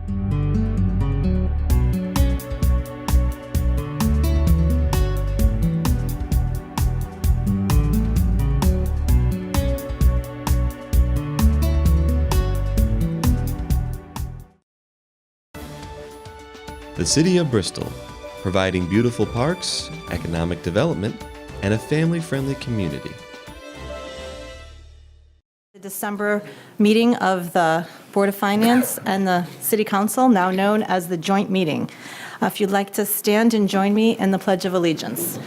The City of Bristol, providing beautiful parks, economic development, and a family-friendly community. The December meeting of the Board of Finance and the City Council, now known as the joint meeting. If you'd like to stand and join me in the Pledge of Allegiance.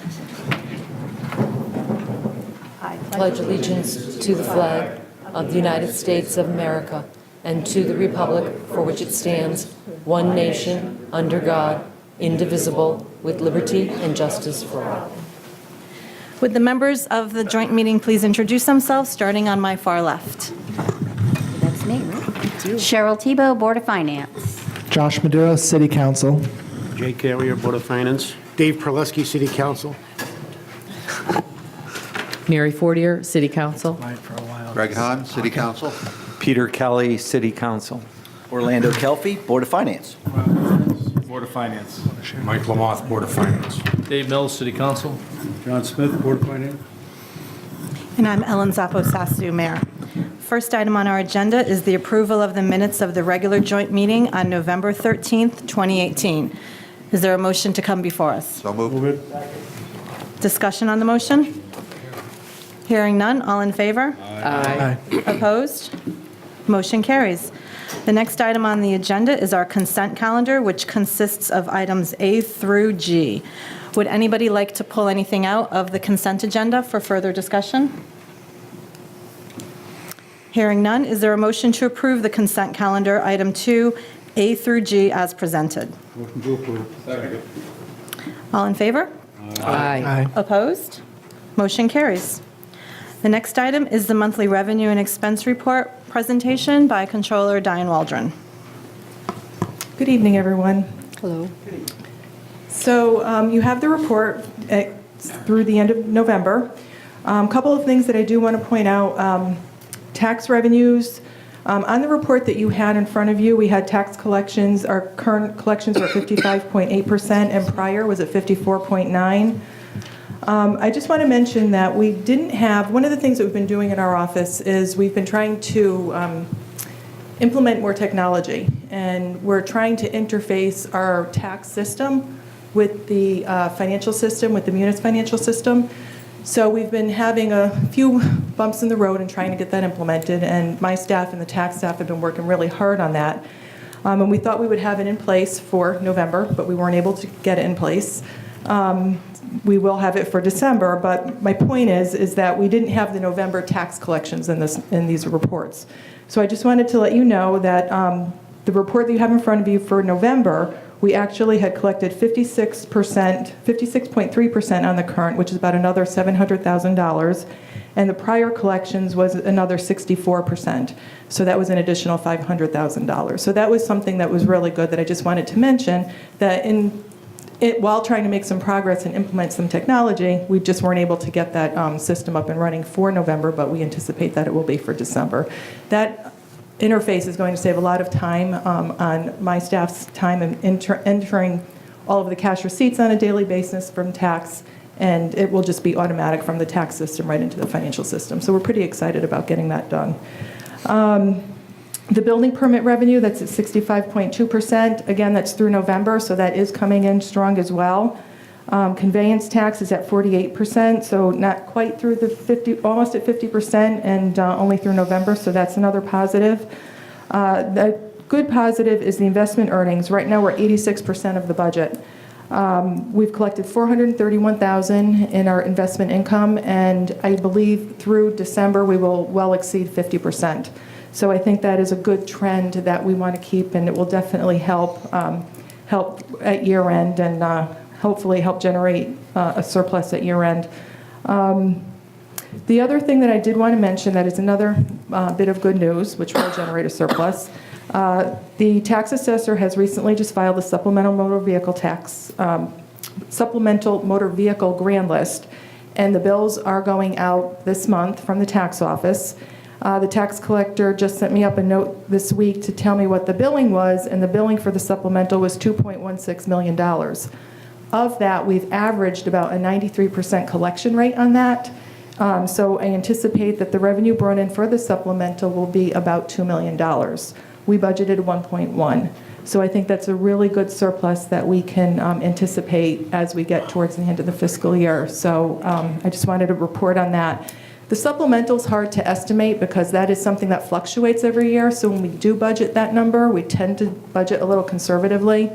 I pledge allegiance to the flag of the United States of America and to the republic for which it stands, one nation, under God, indivisible, with liberty and justice for all. Would the members of the joint meeting please introduce themselves, starting on my far left? That's me, right? Cheryl Tebow, Board of Finance. Josh Maduro, City Council. Jay Carrier, Board of Finance. Dave Perleski, City Council. Mary Fortier, City Council. Greg Hahn, City Council. Peter Kelly, City Council. Orlando Kelfi, Board of Finance. Board of Finance. Mike Lamoth, Board of Finance. Dave Mills, City Council. John Smith, Board of Finance. And I'm Ellen Zappo-Sastu, Mayor. First item on our agenda is the approval of the minutes of the regular joint meeting on November 13th, 2018. Is there a motion to come before us? So moved. Discussion on the motion? Hearing none, all in favor? Aye. Opposed? Motion carries. The next item on the agenda is our consent calendar, which consists of items A through G. Would anybody like to pull anything out of the consent agenda for further discussion? Hearing none, is there a motion to approve the consent calendar, item 2, A through G, as presented? Motion to approve. Second. All in favor? Aye. Opposed? Motion carries. The next item is the monthly revenue and expense report presentation by Controller Diane Waldron. Good evening, everyone. Hello. So you have the report through the end of November. A couple of things that I do want to point out. Tax revenues. On the report that you had in front of you, we had tax collections. Our current collections were 55.8%, and prior was at 54.9%. I just want to mention that we didn't have, one of the things that we've been doing in our office is we've been trying to implement more technology, and we're trying to interface our tax system with the financial system, with the Munis financial system. So we've been having a few bumps in the road and trying to get that implemented, and my staff and the tax staff have been working really hard on that. And we thought we would have it in place for November, but we weren't able to get it in place. We will have it for December, but my point is that we didn't have the November tax collections in these reports. So I just wanted to let you know that the report that you have in front of you for November, we actually had collected 56.3% on the current, which is about another $700,000, and the prior collections was another 64%. So that was an additional $500,000. So that was something that was really good that I just wanted to mention, that while trying to make some progress and implement some technology, we just weren't able to get that system up and running for November, but we anticipate that it will be for December. That interface is going to save a lot of time on my staff's time in entering all of the cash receipts on a daily basis from tax, and it will just be automatic from the tax system right into the financial system. So we're pretty excited about getting that done. The building permit revenue, that's at 65.2%. Again, that's through November, so that is coming in strong as well. Conveyance tax is at 48%, so not quite through the 50, almost at 50%, and only through November, so that's another positive. The good positive is the investment earnings. Right now, we're 86% of the budget. We've collected $431,000 in our investment income, and I believe through December, we will well exceed 50%. So I think that is a good trend that we want to keep, and it will definitely help at year end, and hopefully help generate a surplus at year end. The other thing that I did want to mention that is another bit of good news, which will generate a surplus. The tax assessor has recently just filed a supplemental motor vehicle grand list, and the bills are going out this month from the tax office. The tax collector just sent me up a note this week to tell me what the billing was, and the billing for the supplemental was $2.16 million. Of that, we've averaged about a 93% collection rate on that. So I anticipate that the revenue brought in for the supplemental will be about $2 million. We budgeted 1.1. So I think that's a really good surplus that we can anticipate as we get towards the end of the fiscal year. So I just wanted to report on that. The supplemental is hard to estimate because that is something that fluctuates every year. So when we do budget that number, we tend to budget a little conservatively.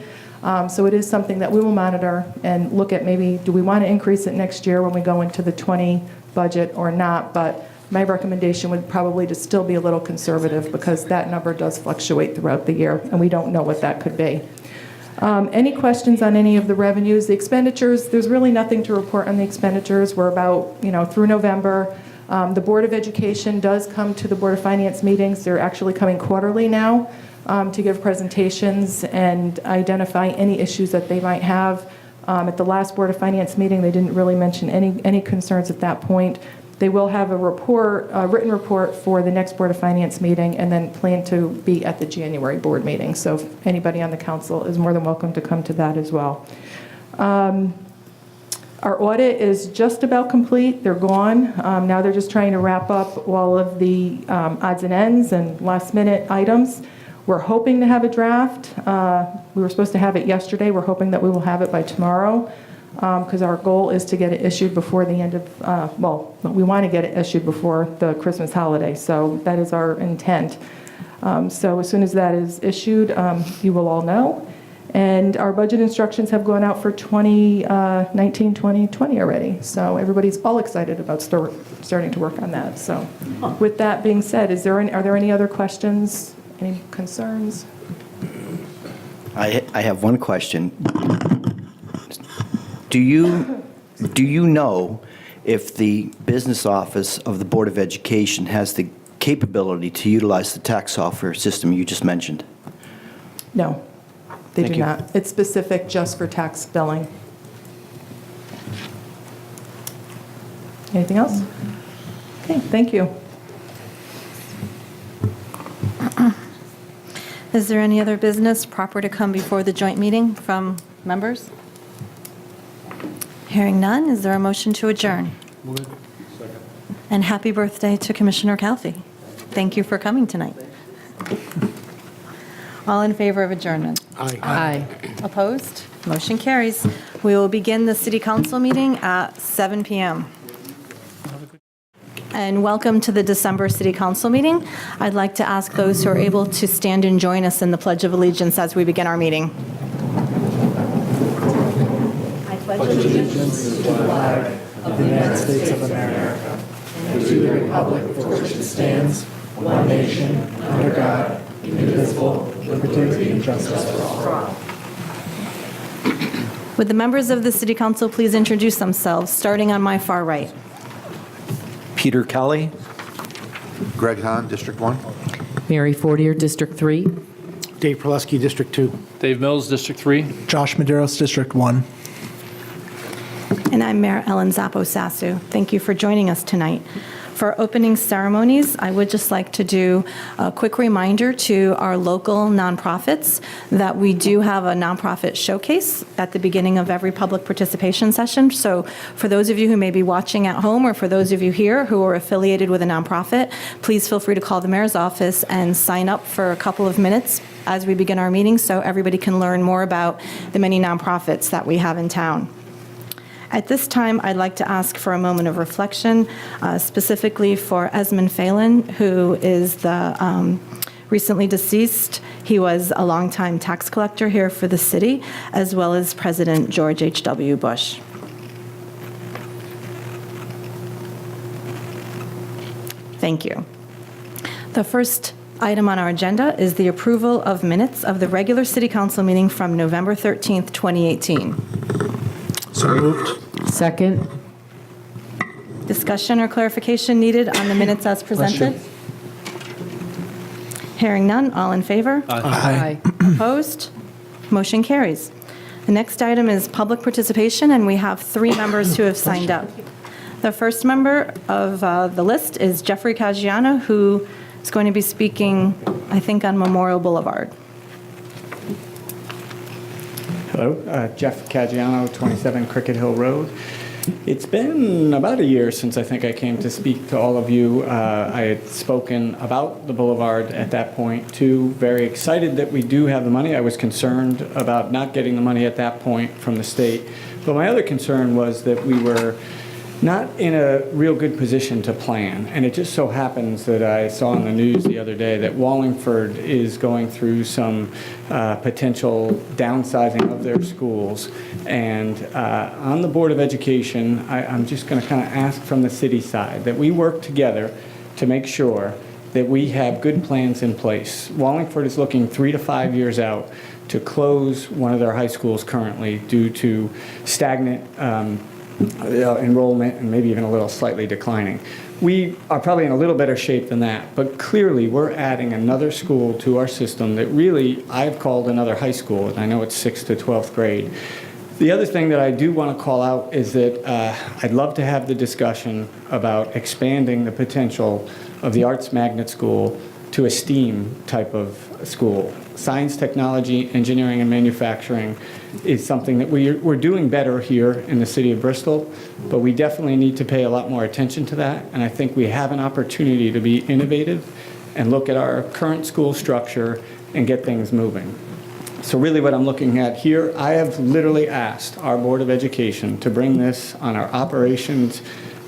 So it is something that we will monitor and look at, maybe do we want to increase it next year when we go into the 20 budget or not. But my recommendation would probably to still be a little conservative because that number does fluctuate throughout the year, and we don't know what that could be. Any questions on any of the revenues? The expenditures, there's really nothing to report on the expenditures. We're about, through November. The Board of Education does come to the Board of Finance meetings. They're actually coming quarterly now to give presentations and identify any issues that they might have. At the last Board of Finance meeting, they didn't really mention any concerns at that point. They will have a written report for the next Board of Finance meeting, and then plan to be at the January board meeting. So if anybody on the council is more than welcome to come to that as well. Our audit is just about complete. They're gone. Now they're just trying to wrap up all of the odds and ends and last-minute items. We're hoping to have a draft. We were supposed to have it yesterday. We're hoping that we will have it by tomorrow, because our goal is to get it issued before the end of, we want to get it issued before the Christmas holiday. So that is our intent. So as soon as that is issued, you will all know. And our budget instructions have gone out for 2019, 2020 already. So everybody's all excited about starting to work on that. So with that being said, are there any other questions, any concerns? I have one question. Do you know if the business office of the Board of Education has the capability to utilize the tax software system you just mentioned? No, they Thank do you. not. It's specific just for tax billing. Anything else? Okay, thank you. Is there any other business proper to come before the joint meeting from members? Hearing none, is there a motion to adjourn? And happy birthday to Commissioner Calfee. Thank you for coming tonight. All in favor of adjournment? Aye. Opposed? Motion carries. We will begin the city council meeting at 7 p.m. And welcome to the December city council meeting. I'd like to ask those who are able to stand and join us in the Pledge of Allegiance as we begin our meeting. Allegiance to the flag of the United States of America and to the republic for which it stands, one nation, under God, indivisible, with liberty and justice for all. Would the members of the city council please introduce themselves, starting on my far right? Peter Kelly. Greg Hahn, District 1. Mary Fortier, District 3. Dave Perleski, District 2. Dave Mills, District 3. Josh Medeiros, District 1. And I'm Mayor Ellen Zappo-Sassu. Thank you for joining us tonight. For opening ceremonies, I would just like to do a quick reminder to our local nonprofits that we do have a nonprofit showcase at the beginning of every public participation session. So for those of you who may be watching at home, or for those of you here who are affiliated with a nonprofit, please feel free to call the mayor's office and sign up for a couple of minutes as we begin our meeting so everybody can learn more about the many nonprofits that we have in town. At this time, I'd like to ask for a moment of reflection, specifically for Esmond Phelan, who is the recently deceased. He was a longtime tax collector here for the city, as well as President George H.W. Bush. Thank you. The first item on our agenda is the approval of minutes of the regular city council meeting from November 13th, 2018. So moved. Second. Discussion or clarification needed on the minutes as presented? Hearing none, all in favor? Aye. Opposed? Motion carries. The next item is public participation, and we have 3 members who have signed up. The first member of the list is Jeffrey Caggiano, who is going to be speaking, I think, on Memorial Boulevard. Hello, Jeff Caggiano, 27 Cricket Hill Road. It's been about a year since I think I came to speak to all of you. I had spoken about the boulevard at that point, too. Very excited that we do have the money. I was concerned about not getting the money at that point from the state. But my other concern was that we were not in a real good position to plan. And it just so happens that I saw in the news the other day that Wallingford is going through some potential downsizing of their schools. And on the Board of Education, I'm just going to kind of ask from the city side that we work together to make sure that we have good plans in place. Wallingford is looking 3 to 5 years out to close one of their high schools currently due to stagnant enrollment and maybe even a little slightly declining. We are probably in a little better shape than that, but clearly we're adding another school to our system that really I've called another high school, and I know it's 6th to 12th grade. The other thing that I do want to call out is that I'd love to have the discussion about expanding the potential of the Arts Magnet School to a STEAM type of school. Science, technology, engineering, and manufacturing is something that we're doing better here in the city of Bristol, but we definitely need to pay a lot more attention to that, and I think we have an opportunity to be innovative and look at our current school structure and get things moving. So really what I'm looking at here, I have literally asked our Board of Education to bring this on our operations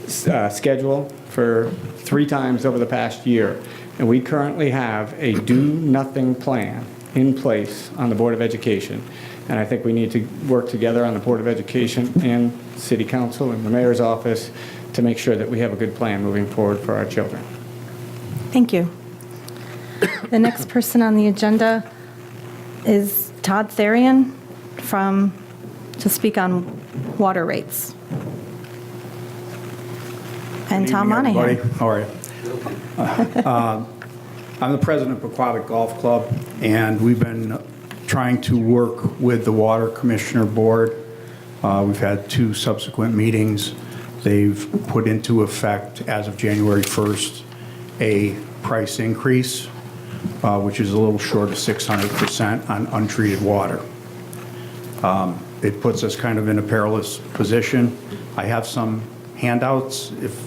schedule for 3 times over the past year. And we currently have a do-nothing plan in place on the Board of Education. And I think we need to work together on the Board of Education and City Council and the Mayor's office to make sure that we have a good plan moving forward for our children. Thank you. The next person on the agenda is Todd Therian to speak on water rates. And Tom Monahan. How are you? I'm the president of Pequabic Golf Club, and we've been trying to work with the Water Commissioner Board. We've had 2 subsequent meetings. They've put into effect, as of January 1st, a price increase, which is a little short of 600% on untreated water. It puts us kind of in a perilous position. I have some handouts if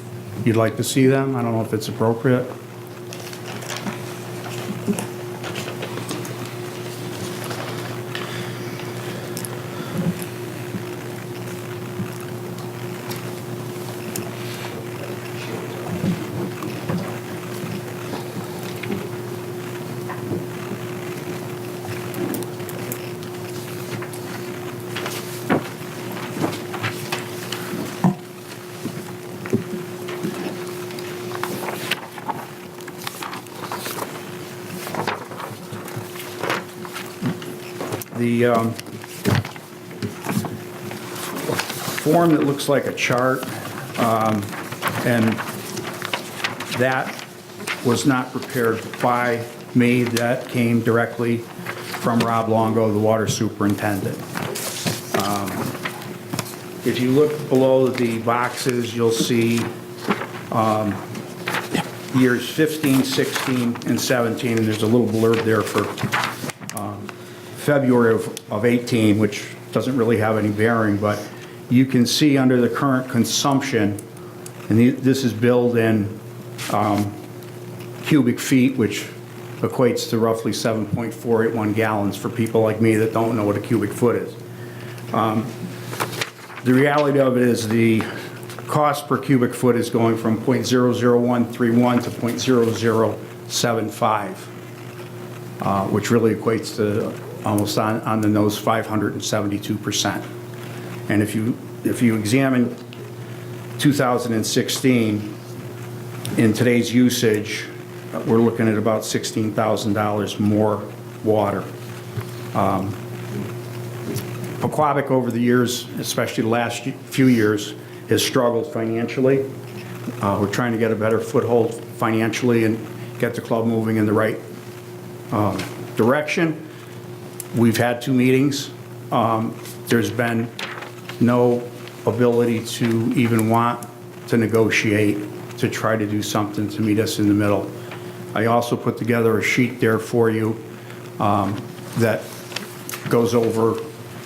you'd like to see them. I don't know if it's appropriate. The form that looks like a chart, and that was not prepared by me. That came directly from Rob Longo, the water superintendent. If you look below the boxes, you'll see years 15, 16, and 17, and there's a little blurb there for February of 18, which doesn't really have any bearing, but you can see under the current consumption, and this is billed in cubic feet, which equates to roughly 7.481 gallons for people like me that don't know what a cubic foot is. The reality of it is the cost per cubic foot is going from 0.00131 to 0.0075, which really equates to almost on the nose 572%. And if you examine 2016, in today's usage, we're looking at about $16,000 more water. Pequabic over the years, especially the last few years, has struggled financially. We're trying to get a better foothold financially and get the club moving in the right direction. We've had 2 meetings. There's been no ability to even want to negotiate, to try to do something to meet us in the middle. I also put together a sheet there for you that goes over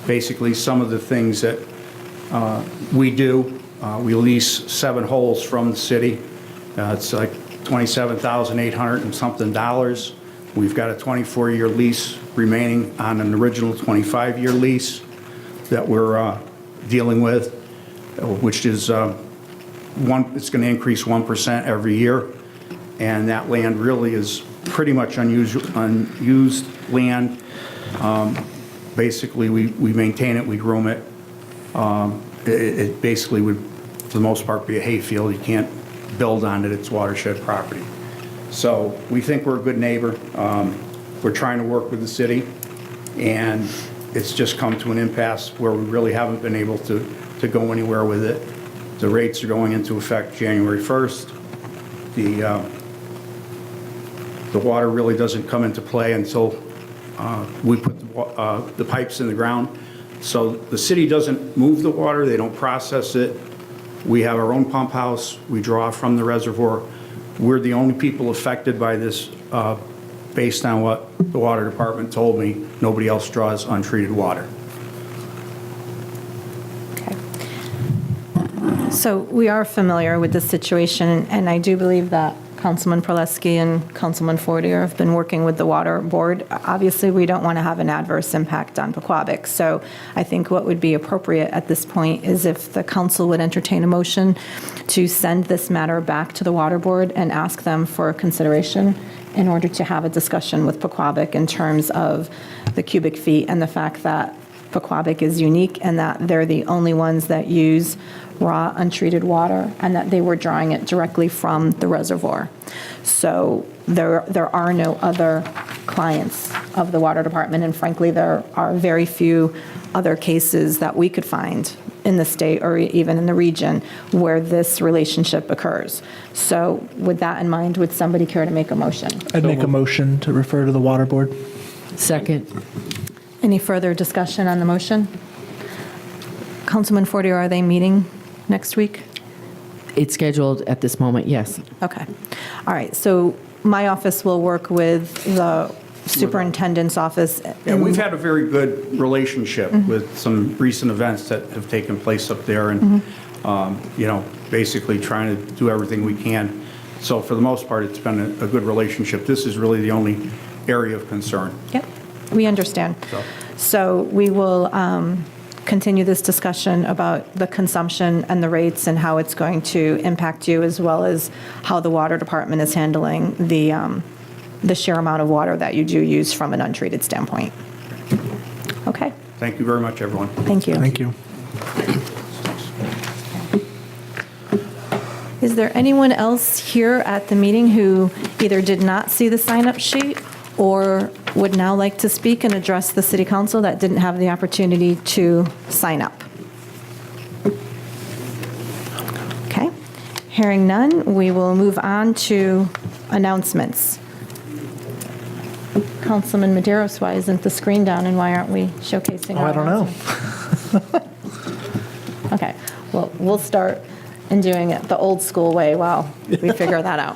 basically some of the things that we do. We lease 7 holes from the city. It's like $27,800 and something dollars. We've got a 24-year lease remaining on an original 25-year lease that we're dealing with, which is it's going to increase 1% every year. And that land really is pretty much unused land. Basically, we maintain it, we groom it. It basically would, for the most part, be a hayfield. You can't build on it, it's watershed property. So we think we're a good neighbor. We're trying to work with the city, and it's just come to an impasse where we really haven't been able to go anywhere with it. The rates are going into effect January 1st. The water really doesn't come into play until we put the pipes in the ground. So the city doesn't move the water, they don't process it. We have our own pump house, we draw from the reservoir. We're the only people affected by this based on what the water department told me. Nobody else draws untreated water. Okay. So we are familiar with this situation, and I do believe that Councilman Proleski and Councilman Fortier have been working with the Water Board. Obviously, we don't want to have an adverse impact on Pequabic, so I think what would be appropriate at this point is if the council would entertain a motion to send this matter back to the Water Board and ask them for consideration in order to have a discussion with Pequabic in terms of the cubic feet and the fact that Pequabic is unique and that they're the only ones that use raw, untreated water, and that they were drawing it directly from the reservoir. So there are no other clients of the water department, and frankly, there are very few other cases that we could find in the state or even in the region where this relationship occurs. So with that in mind, would somebody care to make a motion? I'd make a motion to refer to the Water Board. Second. Any further discussion on the motion? Councilman Fortier, are they meeting next week? It's scheduled at this moment, yes. Okay. All right. So my office will work with the superintendent's office. Yeah, we've had a very good relationship with some recent events that have taken place up there, and basically trying to do everything we can. So for the most part, it's been a good relationship. This is really the only area of concern. Yep, we understand. So we will continue this discussion about the consumption and the rates and how it's going to impact you, as well as how the water department is handling the sheer amount of water that you do use from an untreated standpoint. Okay. Thank you very much, everyone. Thank you. Thank you. Is there anyone else here at the meeting who either did not see the sign-up sheet or would now like to speak and address the city council that didn't have the opportunity to sign up? Okay. Hearing none, we will move on to announcements. Councilman Medeiros, why isn't the screen down and why aren't we showcasing our I don't know. announcements? Okay, well, we'll start in doing it the old school way while we figure that out.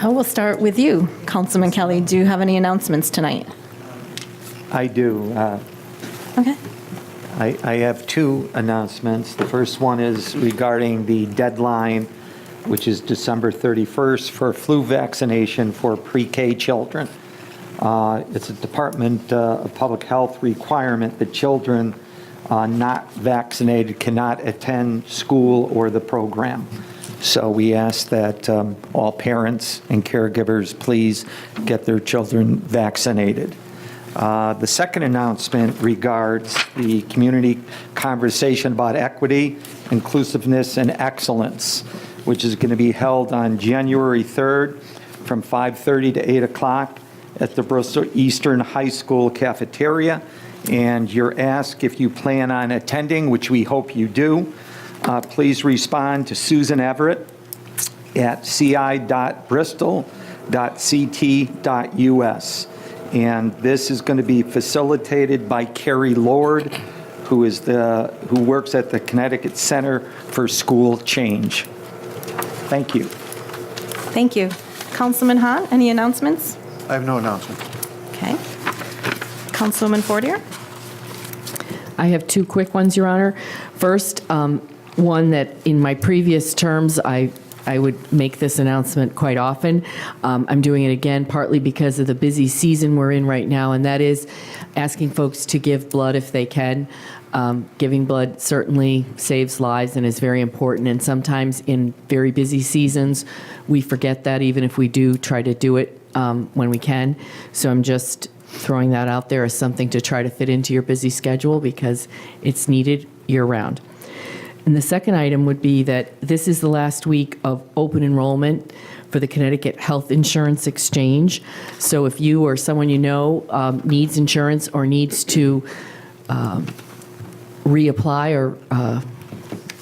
We'll start with you, Councilman Kelly. Do you have any announcements tonight? I do. Okay. I have 2 announcements. The first one is regarding the deadline, which is December 31st, for flu vaccination for pre-K children. It's a Department of Public Health requirement that children not vaccinated cannot attend school or the program. So we ask that all parents and caregivers please get their children vaccinated. The second announcement regards the community conversation about equity, inclusiveness, and excellence, which is going to be held on January 3rd from 5:30 to 8 o'clock at the Bristol Eastern High School cafeteria. And you're asked if you plan on attending, which we hope you do. Please respond to Susan Everett at ci.bristol.ct.us. And this is going to be facilitated by Carrie Lord, who works at the Connecticut Center for School Change. Thank you. Thank you. Councilman Hahn, any announcements? I have no announcement. Okay. Councilwoman Fortier? I have two quick ones, Your Honor. First, one that in my previous terms, I would make this announcement quite often. I'm doing it again, partly because of the busy season we're in right now, and that is asking folks to give blood if they can. Giving blood certainly saves lives and is very important, and sometimes in very busy seasons, we forget that, even if we do try to do it when we can. So I'm just throwing that out there as something to try to fit into your busy schedule because it's needed year-round. And the second item would be that this is the last week of open enrollment for the Connecticut Health Insurance Exchange. So if you or someone you know needs insurance or needs to reapply or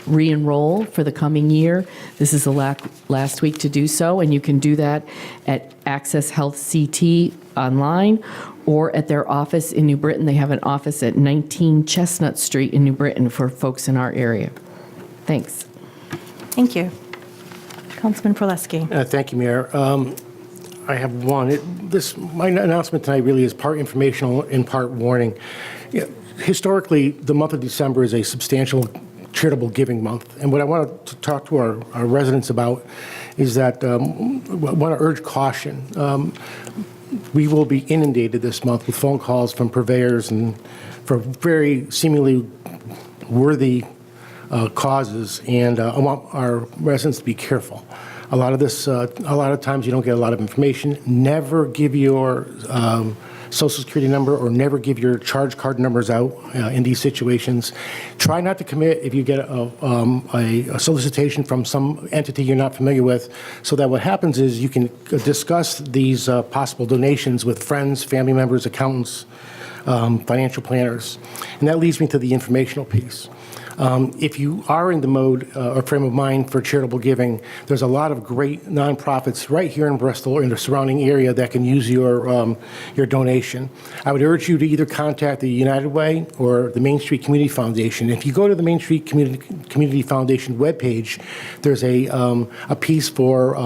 re-enroll for the coming year, this is the last week to do so, and you can do that at Access Health CT online or at their office in New Britain. They have an office at 19 Chestnut Street in New Britain for folks in our area. Thanks. Thank you. Councilman Proleski? Thank you, Mayor. I have one. My announcement tonight really is part informational and part warning. Historically, the month of December is a substantial charitable giving month. And what I want to talk to our residents about is that I want to urge caution. We will be inundated this month with phone calls from purveyors and for very seemingly worthy causes, and I want our residents to be careful. A lot of times you don't get a lot of information. Never give your Social Security number or never give your charge card numbers out in these situations. Try not to commit if you get a solicitation from some entity you're not familiar with, so that what happens is you can discuss these possible donations with friends, family members, accountants, financial planners. And that leads me to the informational piece. If you are in the mode or frame of mind for charitable giving, there's a lot of great nonprofits right here in Bristol or in the surrounding area that can use your donation. I would urge you to either contact the United Way or the Main Street Community Foundation. If you go to the Main Street Community Foundation webpage, there's a piece for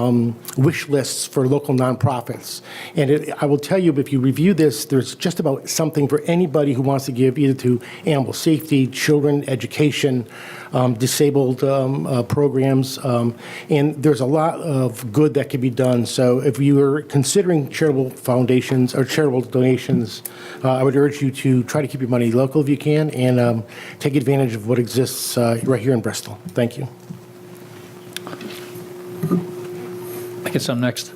wish lists for local nonprofits. And I will tell you, if you review this, there's just about something for anybody who wants to give either to animal safety, children, education, disabled programs, and there's a lot of good that can be done. So if you are considering charitable foundations or charitable donations, I would urge you to try to keep your money local if you can and take advantage of what exists right here in Bristol. Thank you. I guess I'm next.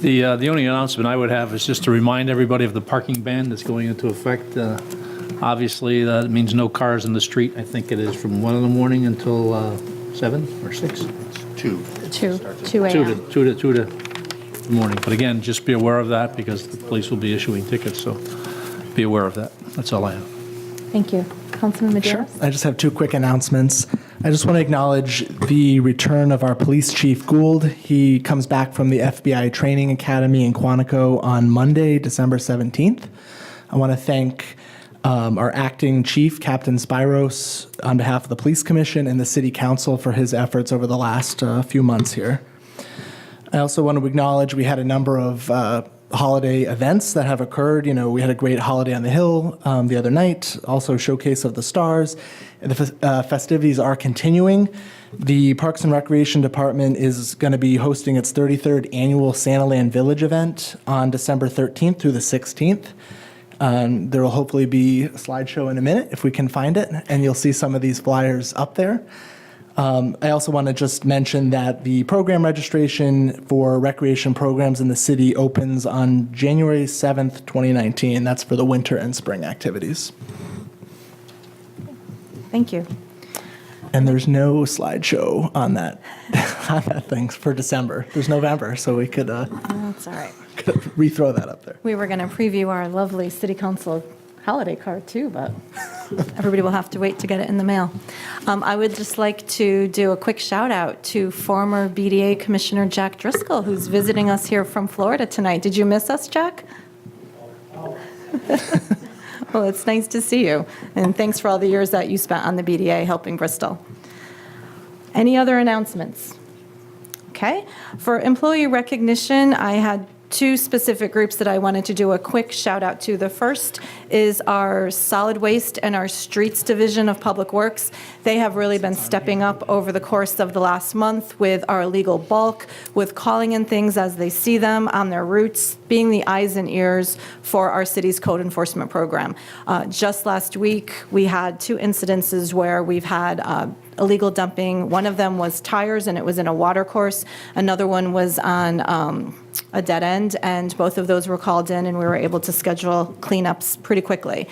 The only announcement I would have is just to remind everybody of the parking ban that's going into effect. Obviously, that means no cars in the street. I think it is from 1 in the morning until 7 or 6? 2. 2 a.m. 2 to the morning. But again, just be aware of that because the police will be issuing tickets, so be aware of that. That's all I have. Thank you. Councilman Medeiros? I just have two quick announcements. I just want to acknowledge the return of our police chief, Gould. He comes back from the FBI Training Academy in Quantico on Monday, December 17th. I want to thank our acting chief, Captain Spiros, on behalf of the Police Commission and the City Council for his efforts over the last few months here. I also want to acknowledge we had a number of holiday events that have occurred. You know, we had a great Holiday on the Hill the other night, also Showcase of the Stars. The festivities are continuing. The Parks and Recreation Department is going to be hosting its 33rd annual Santaland Village event on December 13th through the 16th. There will hopefully be a slideshow in a minute if we can find it, and you'll see some of these flyers up there. I also want to just mention that the program registration for recreation programs in the city opens on January 7th, 2019. That's for the winter and spring activities. Thank you. And there's no slideshow on that thing for December. There's November, so we could That's all right. rethrow that up there. We were going to preview our lovely City Council holiday card too, but everybody will have to wait to get it in the mail. I would just like to do a quick shout out to former BDA Commissioner Jack Driscoll, who's visiting us here from Florida tonight. Did you miss us, Jack? Well, it's nice to see you, and thanks for all the years that you spent on the BDA helping Bristol. Any other announcements? Okay. For employee recognition, I had two specific groups that I wanted to do a quick shout out to. The first is our solid waste and our streets division of Public Works. They have really been stepping up over the course of the last month with our illegal bulk, with calling in things as they see them on their routes, being the eyes and ears for our city's code enforcement program. Just last week, we had two incidences where we've had illegal dumping. One of them was tires, and it was in a water course. Another one was on a dead end, and both of those were called in, and we were able to schedule cleanups pretty quickly.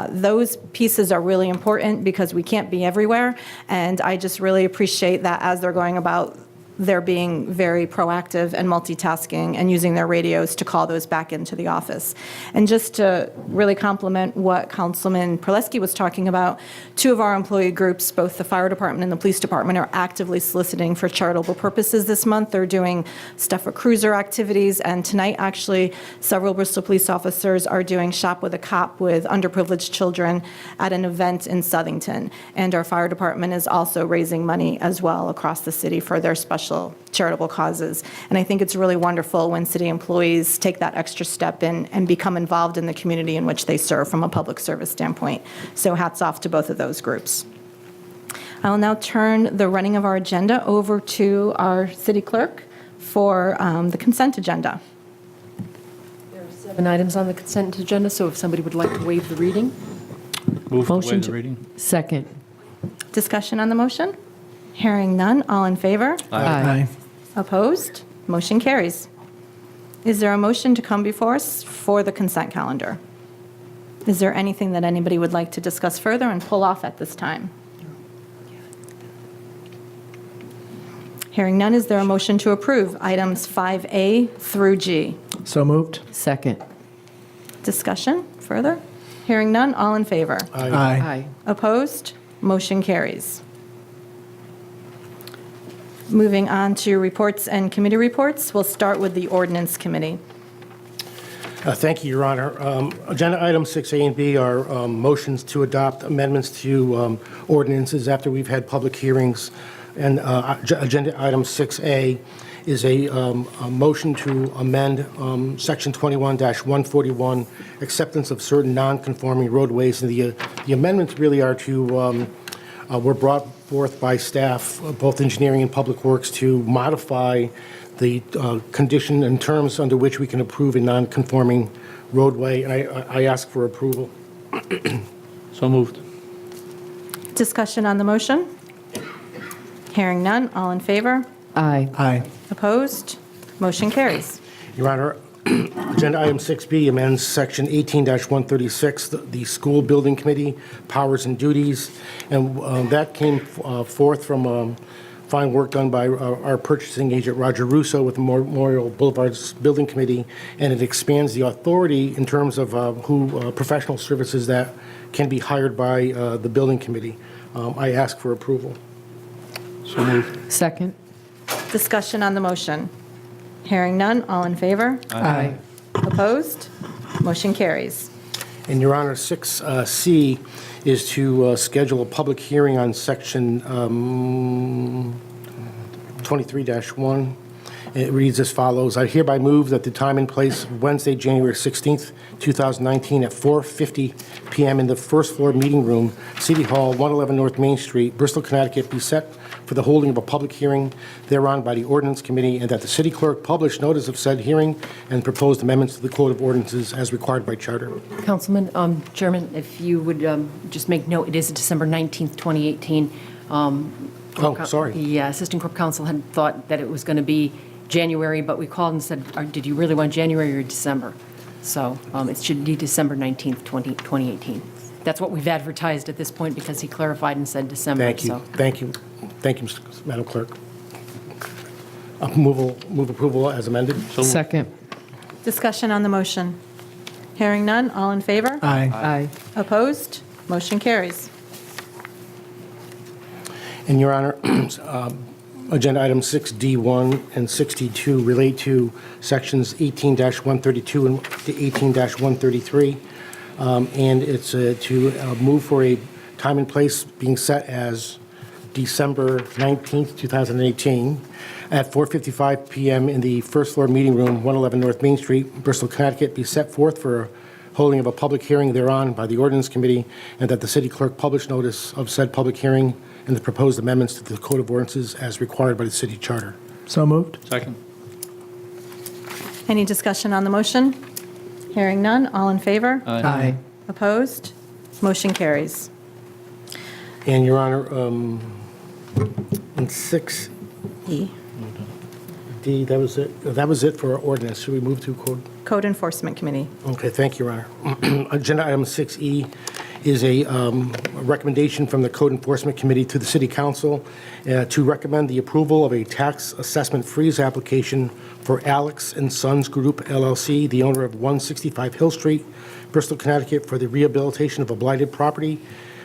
Those pieces are really important because we can't be everywhere, and I just really appreciate that as they're going about, they're being very proactive and multitasking and using their radios to call those back into the office. And just to really compliment what Councilman Perleski was talking about, two of our employee groups, both the fire department and the police department, are actively soliciting for charitable purposes this month. They're doing stuff with cruiser activities, and tonight, actually, several Bristol police officers are doing Shop with a Cop with underprivileged children at an event in Southington. And our fire department is also raising money as well across the city for their special charitable causes. And I think it's really wonderful when city employees take that extra step and become involved in the community in which they serve from a public service standpoint. So hats off to both of those groups. I will now turn the running of our agenda over to our city clerk for the consent agenda. There are 7 items on the consent agenda, so if somebody would like to waive the reading. Move to Motion waive to- the reading. Second. Discussion on the motion? Hearing none, all in favor? Aye. Opposed? Motion carries. Is there a motion to come before us for the consent calendar? Is there anything that anybody would like to discuss further and pull off at this time? Hearing none, is there a motion to approve items 5A through G? So moved. Second. Discussion further? Hearing none, all in favor? Aye. Opposed? Motion carries. Moving on to reports and committee reports, we'll start with the ordinance committee. Thank you, Your Honor. Agenda items 6A and B are motions to adopt amendments to ordinances after we've had public hearings. And agenda item 6A is a motion to amend Section 21-141, acceptance of certain non-conforming roadways. And the amendments really are to, were brought forth by staff, both engineering and public works, to modify the condition and terms under which we can approve a non-conforming roadway. And I ask for approval. So moved. Discussion on the motion? Hearing none, all in favor? Aye. Aye. Opposed? Motion carries. Your Honor, agenda item 6B amends section 18-136, the school building committee powers and duties. And that came forth from fine work done by our purchasing agent, Roger Russo, with the Memorial Boulevard's building committee. And it expands the authority in terms of who professional services that can be hired by the building committee. I ask for approval. So moved. Second. Discussion on the motion? Hearing none, all in favor? Aye. Opposed? Motion carries. And Your Honor, 6C is to schedule a public hearing on section 23-1. It reads as follows. I hereby move that the time and place of Wednesday, January 16th, 2019 at 4:50 p.m. in the first floor meeting room, City Hall, 111 North Main Street, Bristol, Connecticut, be set for the holding of a public hearing thereon by the Ordinance Committee, and that the city clerk publish notice of said hearing and proposed amendments to the Code of Ordinances as required by charter. Councilman, Chairman, if you would just make note, it is December 19th, 2018. Sorry. The Assistant Corp Counsel had thought that it was going to be January, but we called and said, did you really want January or December? So it should be December 19th, 2018. That's what we've advertised at this point because he clarified and said December. Thank you. So. Thank you. Thank you, Madam Clerk. Move approval as amended. Second. Discussion on the motion? Hearing none, all in favor? Aye. Aye. Opposed? Motion carries. And Your Honor, agenda items 6D1 and 6D2 relate to sections 18-132 and to 18-133. and it's to move for a time and place being set as December 19th, 2018, at 4:55 p.m. in the first floor meeting room, 111 North Main Street, Bristol, Connecticut, be set forth for holding of a public hearing thereon by the Ordinance Committee, and that the city clerk publish notice of said public hearing and the proposed amendments to the Code of Ordinances as required by the city charter. So moved. Second. Any discussion on the motion? Hearing none, all in favor? Aye. Opposed? Motion carries. And, Your Honor, in 6D, E, that was it. That was it for our ordinance. Should we move to code? Code Enforcement Committee. Okay, thank you, Your Honor. Agenda item 6E is a recommendation from the Code Enforcement Committee to the City Council to recommend the approval of a tax assessment freeze application for Alex and Sons Group LLC, the owner of 165 Hill Street, Bristol, Connecticut, for the rehabilitation of a blighted property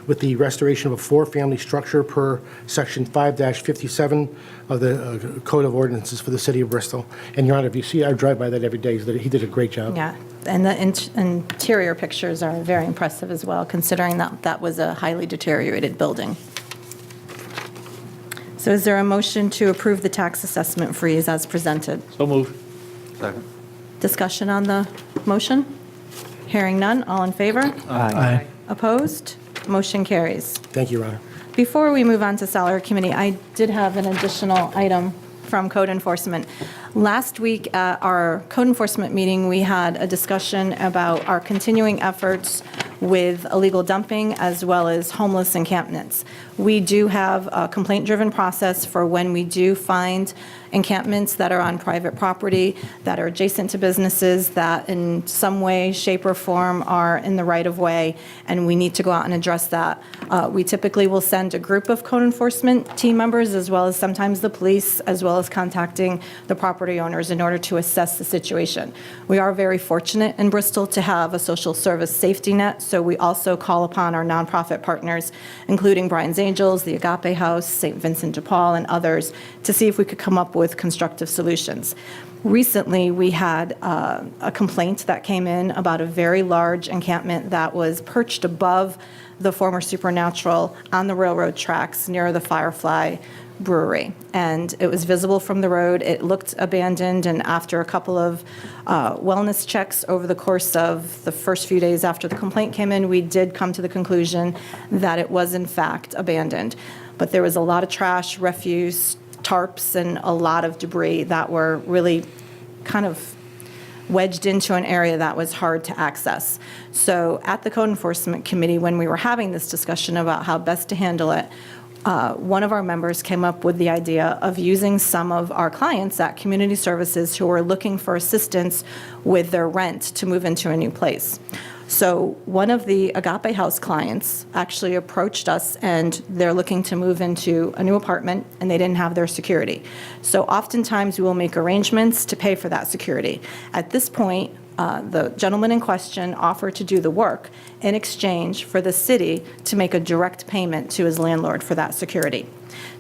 with the restoration of a four-family structure per Section 5-57 of the Code of Ordinances for the City of Bristol. And, Your Honor, if you see, I drive by that every day. He did a great job. Yeah, and the interior pictures are very impressive as well, considering that that was a highly deteriorated building. So is there a motion to approve the tax assessment freeze as presented? So moved. Second. Discussion on the motion? Hearing none, all in favor? Aye. Opposed? Motion carries. Thank you, Your Honor. Before we move on to Salary Committee, I did have an additional item from Code Enforcement. Last week at our Code Enforcement meeting, we had a discussion about our continuing efforts with illegal dumping as well as homeless encampments. We do have a complaint-driven process for when we do find encampments that are on private property, that are adjacent to businesses, that in some way, shape, or form are in the right-of-way, and we need to go out and address that. We typically will send a group of code enforcement team members, as well as sometimes the police, as well as contacting the property owners in order to assess the situation. We are very fortunate in Bristol to have a social service safety net, so we also call upon our nonprofit partners, including Brian's Angels, the Agape House, St. Vincent de Paul, and others, to see if we could come up with constructive solutions. Recently, we had a complaint that came in about a very large encampment that was perched above the former Supernatural on the railroad tracks near the Firefly Brewery. And it was visible from the road. It looked abandoned, and after a couple of wellness checks over the course of the first few days after the complaint came in, we did come to the conclusion that it was in fact abandoned. But there was a lot of trash, refuse, tarps, and a lot of debris that were really kind of wedged into an area that was hard to access. So at the Code Enforcement Committee, when we were having this discussion about how best to handle it, one of our members came up with the idea of using some of our clients at Community Services who are looking for assistance with their rent to move into a new place. So one of the Agape House clients actually approached us, and they're looking to move into a new apartment, and they didn't have their security. So oftentimes we will make arrangements to pay for that security. At this point, the gentleman in question offered to do the work in exchange for the city to make a direct payment to his landlord for that security.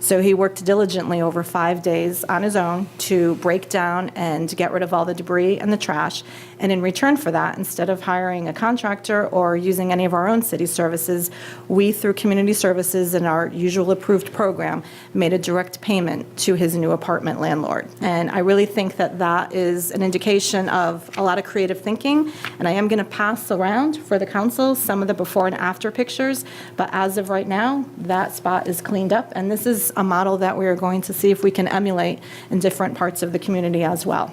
So he worked diligently over 5 days on his own to break down and get rid of all the debris and the trash. And in return for that, instead of hiring a contractor or using any of our own city services, we, through Community Services and our usual approved program, made a direct payment to his new apartment landlord. And I really think that that is an indication of a lot of creative thinking. And I am going to pass around for the council some of the before and after pictures. But as of right now, that spot is cleaned up. And this is a model that we are going to see if we can emulate in different parts of the community as well.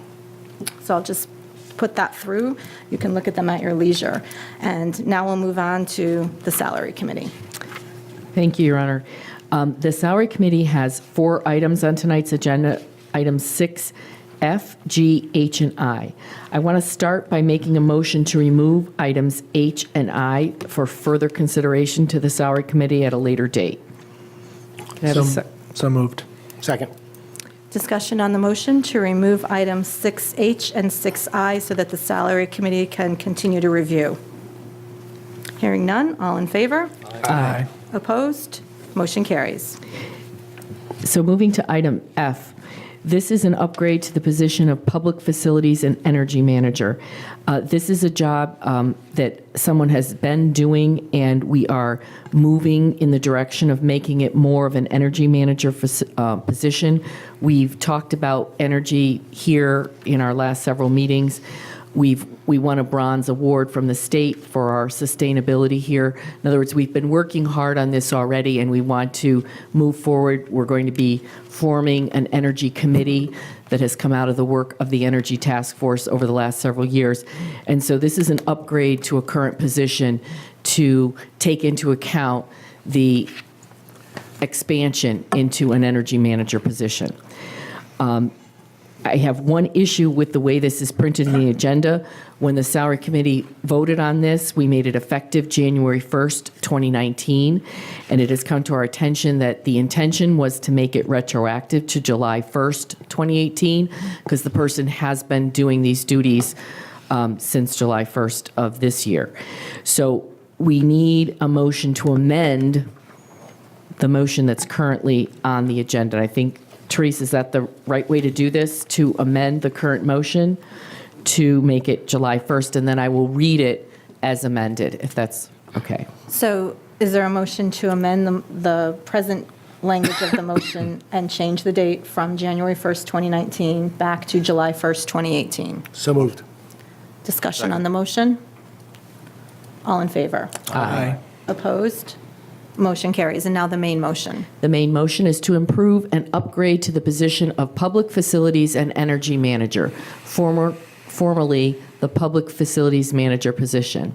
So I'll just put that through. You can look at them at your leisure. And now we'll move on to the Salary Committee. Thank you, Your Honor. The Salary Committee has 4 items on tonight's agenda, items 6, F, G, H, and I. I want to start by making a motion to remove items H and I for further consideration to the Salary Committee at a later date. So moved. Second. Discussion on the motion to remove items 6H and 6I so that the Salary Committee can continue to review. Hearing none, all in favor? Aye. Opposed? Motion carries. So moving to item F, This is an upgrade to the position of Public Facilities and Energy Manager. This is a job that someone has been doing, and we are moving in the direction of making it more of an energy manager position. We've talked about energy here in our last several meetings. We won a bronze award from the state for our sustainability here. In other words, we've been working hard on this already, and we want to move forward. We're going to be forming an energy committee that has come out of the work of the Energy Task Force over the last several years. And so this is an upgrade to a current position to take into account the expansion into an energy manager position. I have one issue with the way this is printed in the agenda. When the Salary Committee voted on this, we made it effective January 1st, 2019, and it has come to our attention that the intention was to make it retroactive to July 1st, 2018, because the person has been doing these duties since July 1st of this year. So we need a motion to amend the motion that's currently on the agenda. I think, Therese, is that the right way to do this, to amend the current motion to make it July 1st, and then I will read it as amended, if that's okay. So is there a motion to amend the present language of the motion and change the date from January 1st, 2019 back to July 1st, 2018? So moved. Discussion on the motion? All in favor? Aye. Opposed? Motion carries. And now the main motion. The main motion is to improve and upgrade to the position of Public Facilities and Energy Manager, formerly the Public Facilities Manager position.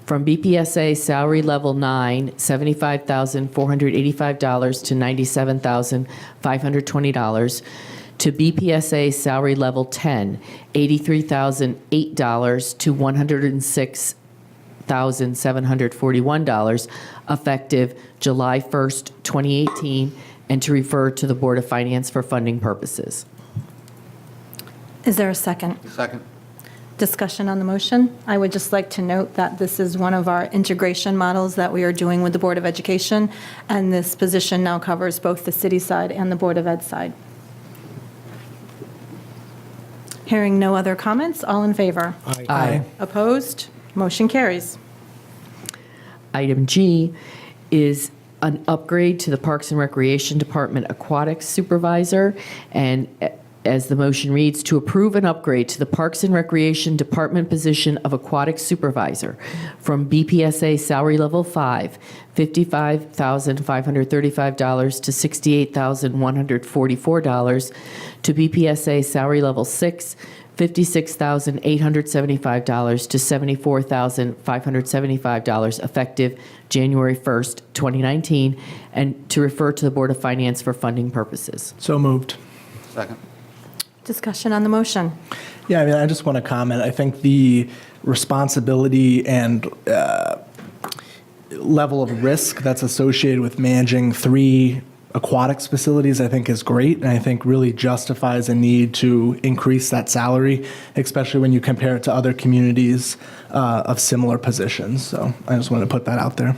From BPSA Salary Level 9, $75,485 to $97,520, to BPSA Salary Level 10, $83,008 to $106,741, effective July 1st, 2018, and to refer to the Board of Finance for funding purposes. Is there a second? Second. Discussion on the motion? I would just like to note that this is one of our integration models that we are doing with the Board of Education, and this position now covers both the city side and the Board of Ed side. Hearing no other comments, all in favor? Aye. Opposed? Motion carries. Item G is an upgrade to the Parks and Recreation Department Aquatics Supervisor, and as the motion reads, to approve an upgrade to the Parks and Recreation Department position of Aquatics Supervisor from BPSA Salary Level 5, $55,535 to $68,144, to BPSA Salary Level 6, $56,875 to $74,575, effective January 1st, 2019, and to refer to the Board of Finance for funding purposes. So moved. Second. Discussion on the motion. Yeah, I mean, I just want to comment. I think the responsibility and level of risk that's associated with managing 3 aquatics facilities, I think, is great, and I think really justifies a need to increase that salary, especially when you compare it to other communities of similar positions. So I just wanted to put that out there.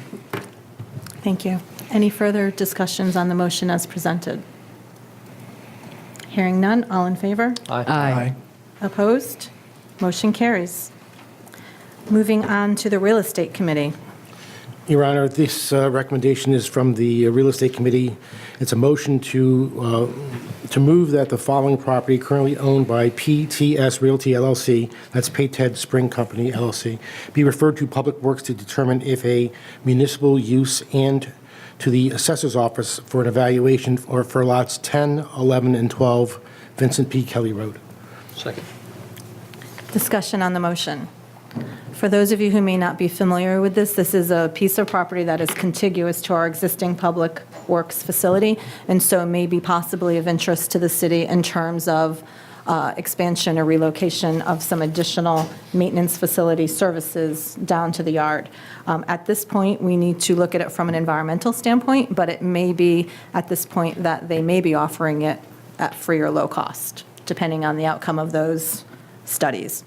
Thank you. Any further discussions on the motion as presented? Hearing none, all in favor? Aye. Opposed? Motion carries. Moving on to the Real Estate Committee. Your Honor, this recommendation is from the Real Estate Committee. It's a motion to move that the following property currently owned by PTS Realty LLC, that's Payted Spring Company LLC, be referred to Public Works to determine if a municipal use, and to the Assessor's Office for an evaluation or for lots 10, 11, and 12, Vincent P. Kelly Road. Second. Discussion on the motion. For those of you who may not be familiar with this, this is a piece of property that is contiguous to our existing Public Works facility, and so may be possibly of interest to the city in terms of expansion or relocation of some additional maintenance facility services down to the yard. At this point, we need to look at it from an environmental standpoint, but it may be at this point that they may be offering it at free or low cost, depending on the outcome of those studies.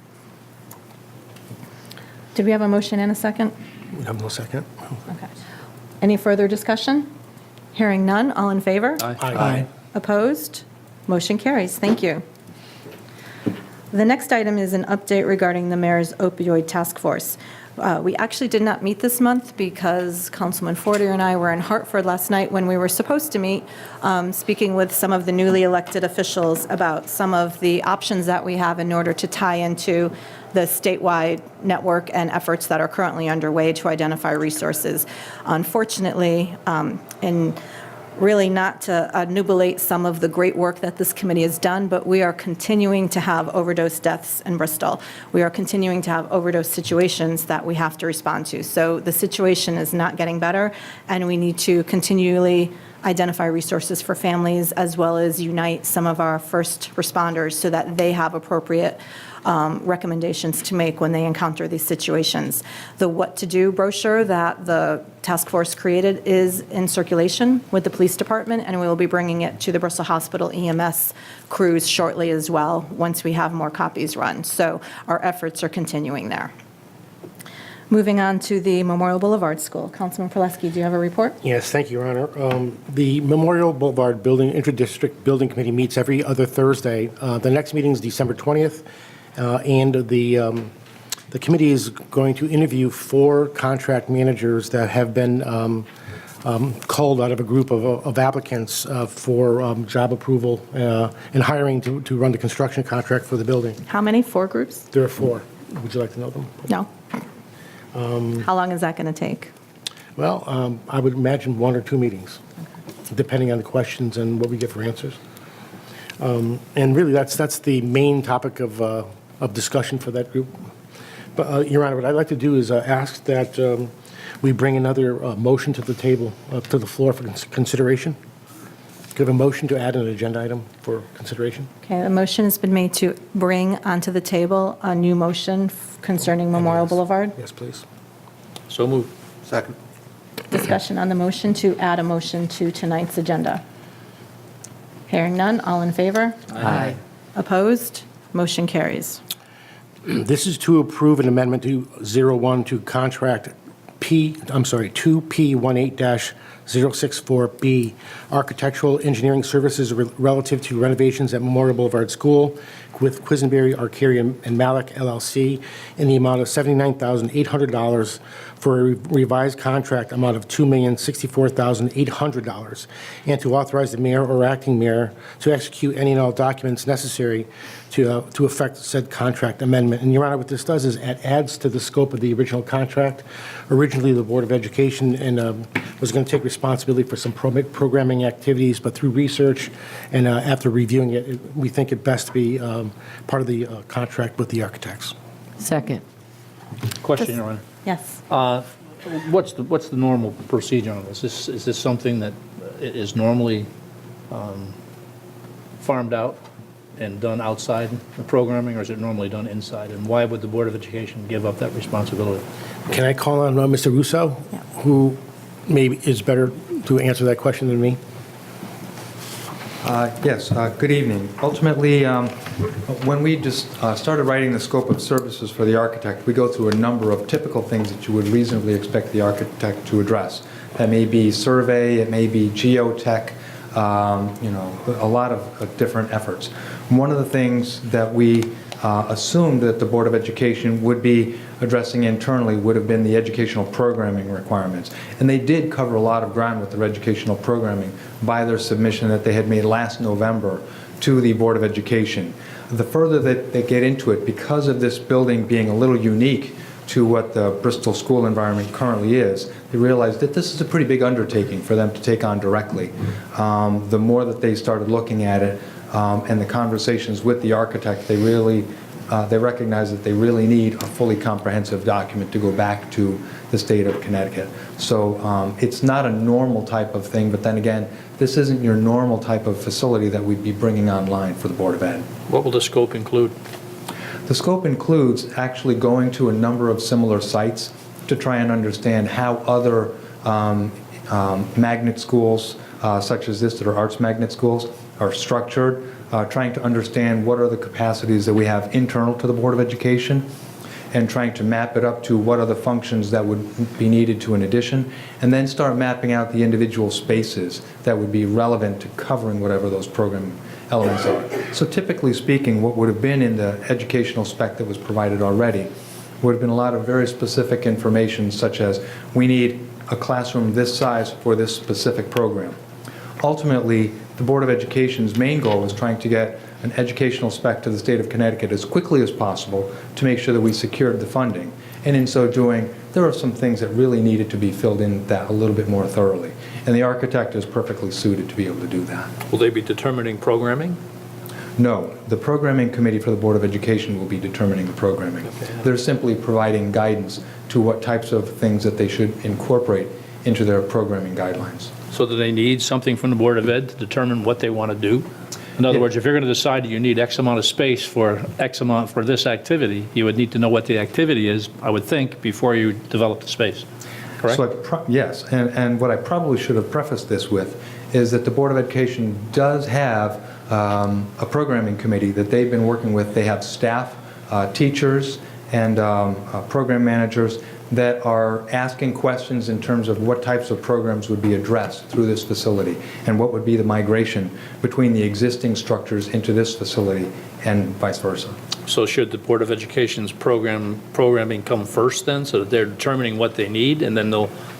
Did we have a motion and a second? We have no second. Okay. Any further discussion? Hearing none, all in favor? Aye. Opposed? Motion carries. Thank you. The next item is an update regarding the mayor's opioid task force. We actually did not meet this month because Councilman Fortier and I were in Hartford last night when we were supposed to meet, speaking with some of the newly elected officials about some of the options that we have in order to tie into the statewide network and efforts that are currently underway to identify resources. Unfortunately, really not to nubilate some of the great work that this committee has done, but we are continuing to have overdose deaths in Bristol. We are continuing to have overdose situations that we have to respond to. So the situation is not getting better, and we need to continually identify resources for families as well as unite some of our first responders so that they have appropriate recommendations to make when they encounter these situations. The What to Do brochure that the task force created is in circulation with the police department, and we will be bringing it to the Bristol Hospital EMS crews shortly as well once we have more copies run. So our efforts are continuing there. Moving on to the Memorial Boulevard School. Councilman Proleski, do you have a report? Yes, thank you, Your Honor. The Memorial Boulevard Interdistrict Building Committee meets every other Thursday. The next meeting is December 20th, and the committee is going to interview 4 contract managers that have been culled out of a group of applicants for job approval and hiring to run the construction contract for the building. How many? 4 groups? There are 4. Would you like to know them? No. How long is that going to take? Well, I would imagine 1 or 2 meetings, depending on the questions and what we get for answers. And really, that's the main topic of discussion for that group. But, Your Honor, what I'd like to do is ask that we bring another motion to the table, to the floor for consideration. Give a motion to add an agenda item for consideration. Okay, a motion has been made to bring onto the table a new motion concerning Memorial Boulevard. Yes, please. So moved. Second. Discussion on the motion to add a motion to tonight's agenda. Hearing none, all in favor? Aye. Opposed? Motion carries. This is to approve an amendment to 01 to contract 2P18-064B, architectural engineering services relative to renovations at Memorial Boulevard School with Quisenberry, Arcarian, and Malik LLC in the amount of $79,800 for a revised contract amount of $2,064,800, and to authorize the mayor or acting mayor to execute any and all documents necessary to effect said contract amendment. And, Your Honor, what this does is it adds to the scope of the original contract. Originally, the Board of Education was going to take responsibility for some programming activities, but through research and after reviewing it, we think it best to be part of the contract with the architects. Second. Question, Your Honor. Yes. What's the normal procedure on this? Is this something that is normally farmed out and done outside the programming, or is it normally done inside? And why would the Board of Education give up that responsibility? Can I call on Mr. Russo, Yeah. who maybe is better to answer that question than me? Yes, good evening. Ultimately, when we just started writing the scope of services for the architect, we go through a number of typical things that you would reasonably expect the architect to address. That may be survey, it may be geotech, a lot of different efforts. One of the things that we assumed that the Board of Education would be addressing internally would have been the educational programming requirements. And they did cover a lot of ground with their educational programming by their submission that they had made last November to the Board of Education. The further that they get into it, because of this building being a little unique to what the Bristol school environment currently is, they realized that this is a pretty big undertaking for them to take on directly. The more that they started looking at it and the conversations with the architect, they recognize that they really need a fully comprehensive document to go back to the state of Connecticut. So it's not a normal type of thing, but then again, this isn't your normal type of facility that we'd be bringing online for the Board of Ed. What will the scope include? The scope includes actually going to a number of similar sites to try and understand how other magnet schools, such as this, that are arts magnet schools, are structured, trying to understand what are the capacities that we have internal to the Board of Education, and trying to map it up to what are the functions that would be needed to an addition, and then start mapping out the individual spaces that would be relevant to covering whatever those program elements are. So typically speaking, what would have been in the educational spec that was provided already would have been a lot of very specific information, such as we need a classroom this size for this specific program. Ultimately, the Board of Education's main goal was trying to get an educational spec to the state of Connecticut as quickly as possible to make sure that we secured the funding. And in so doing, there are some things that really needed to be filled in that a little bit more thoroughly. And the architect is perfectly suited to be able to do that. Will they be determining programming? No, the programming committee for the Board of Education will be determining the programming. They're simply providing guidance to what types of things that they should incorporate into their programming guidelines. So do they need something from the Board of Ed to determine what they want to do? In other words, if you're going to decide that you need X amount of space for X amount for this activity, you would need to know what the activity is, I would think, before you develop the space. Correct? So yes, and what I probably should have prefaced this with is that the Board of Education does have a programming committee that they've been working with. They have staff, teachers, and program managers that are asking questions in terms of what types of programs would be addressed through this facility and what would be the migration between the existing structures into this facility and vice versa. So should the Board of Education's programming come first then, so that they're determining what they need, and then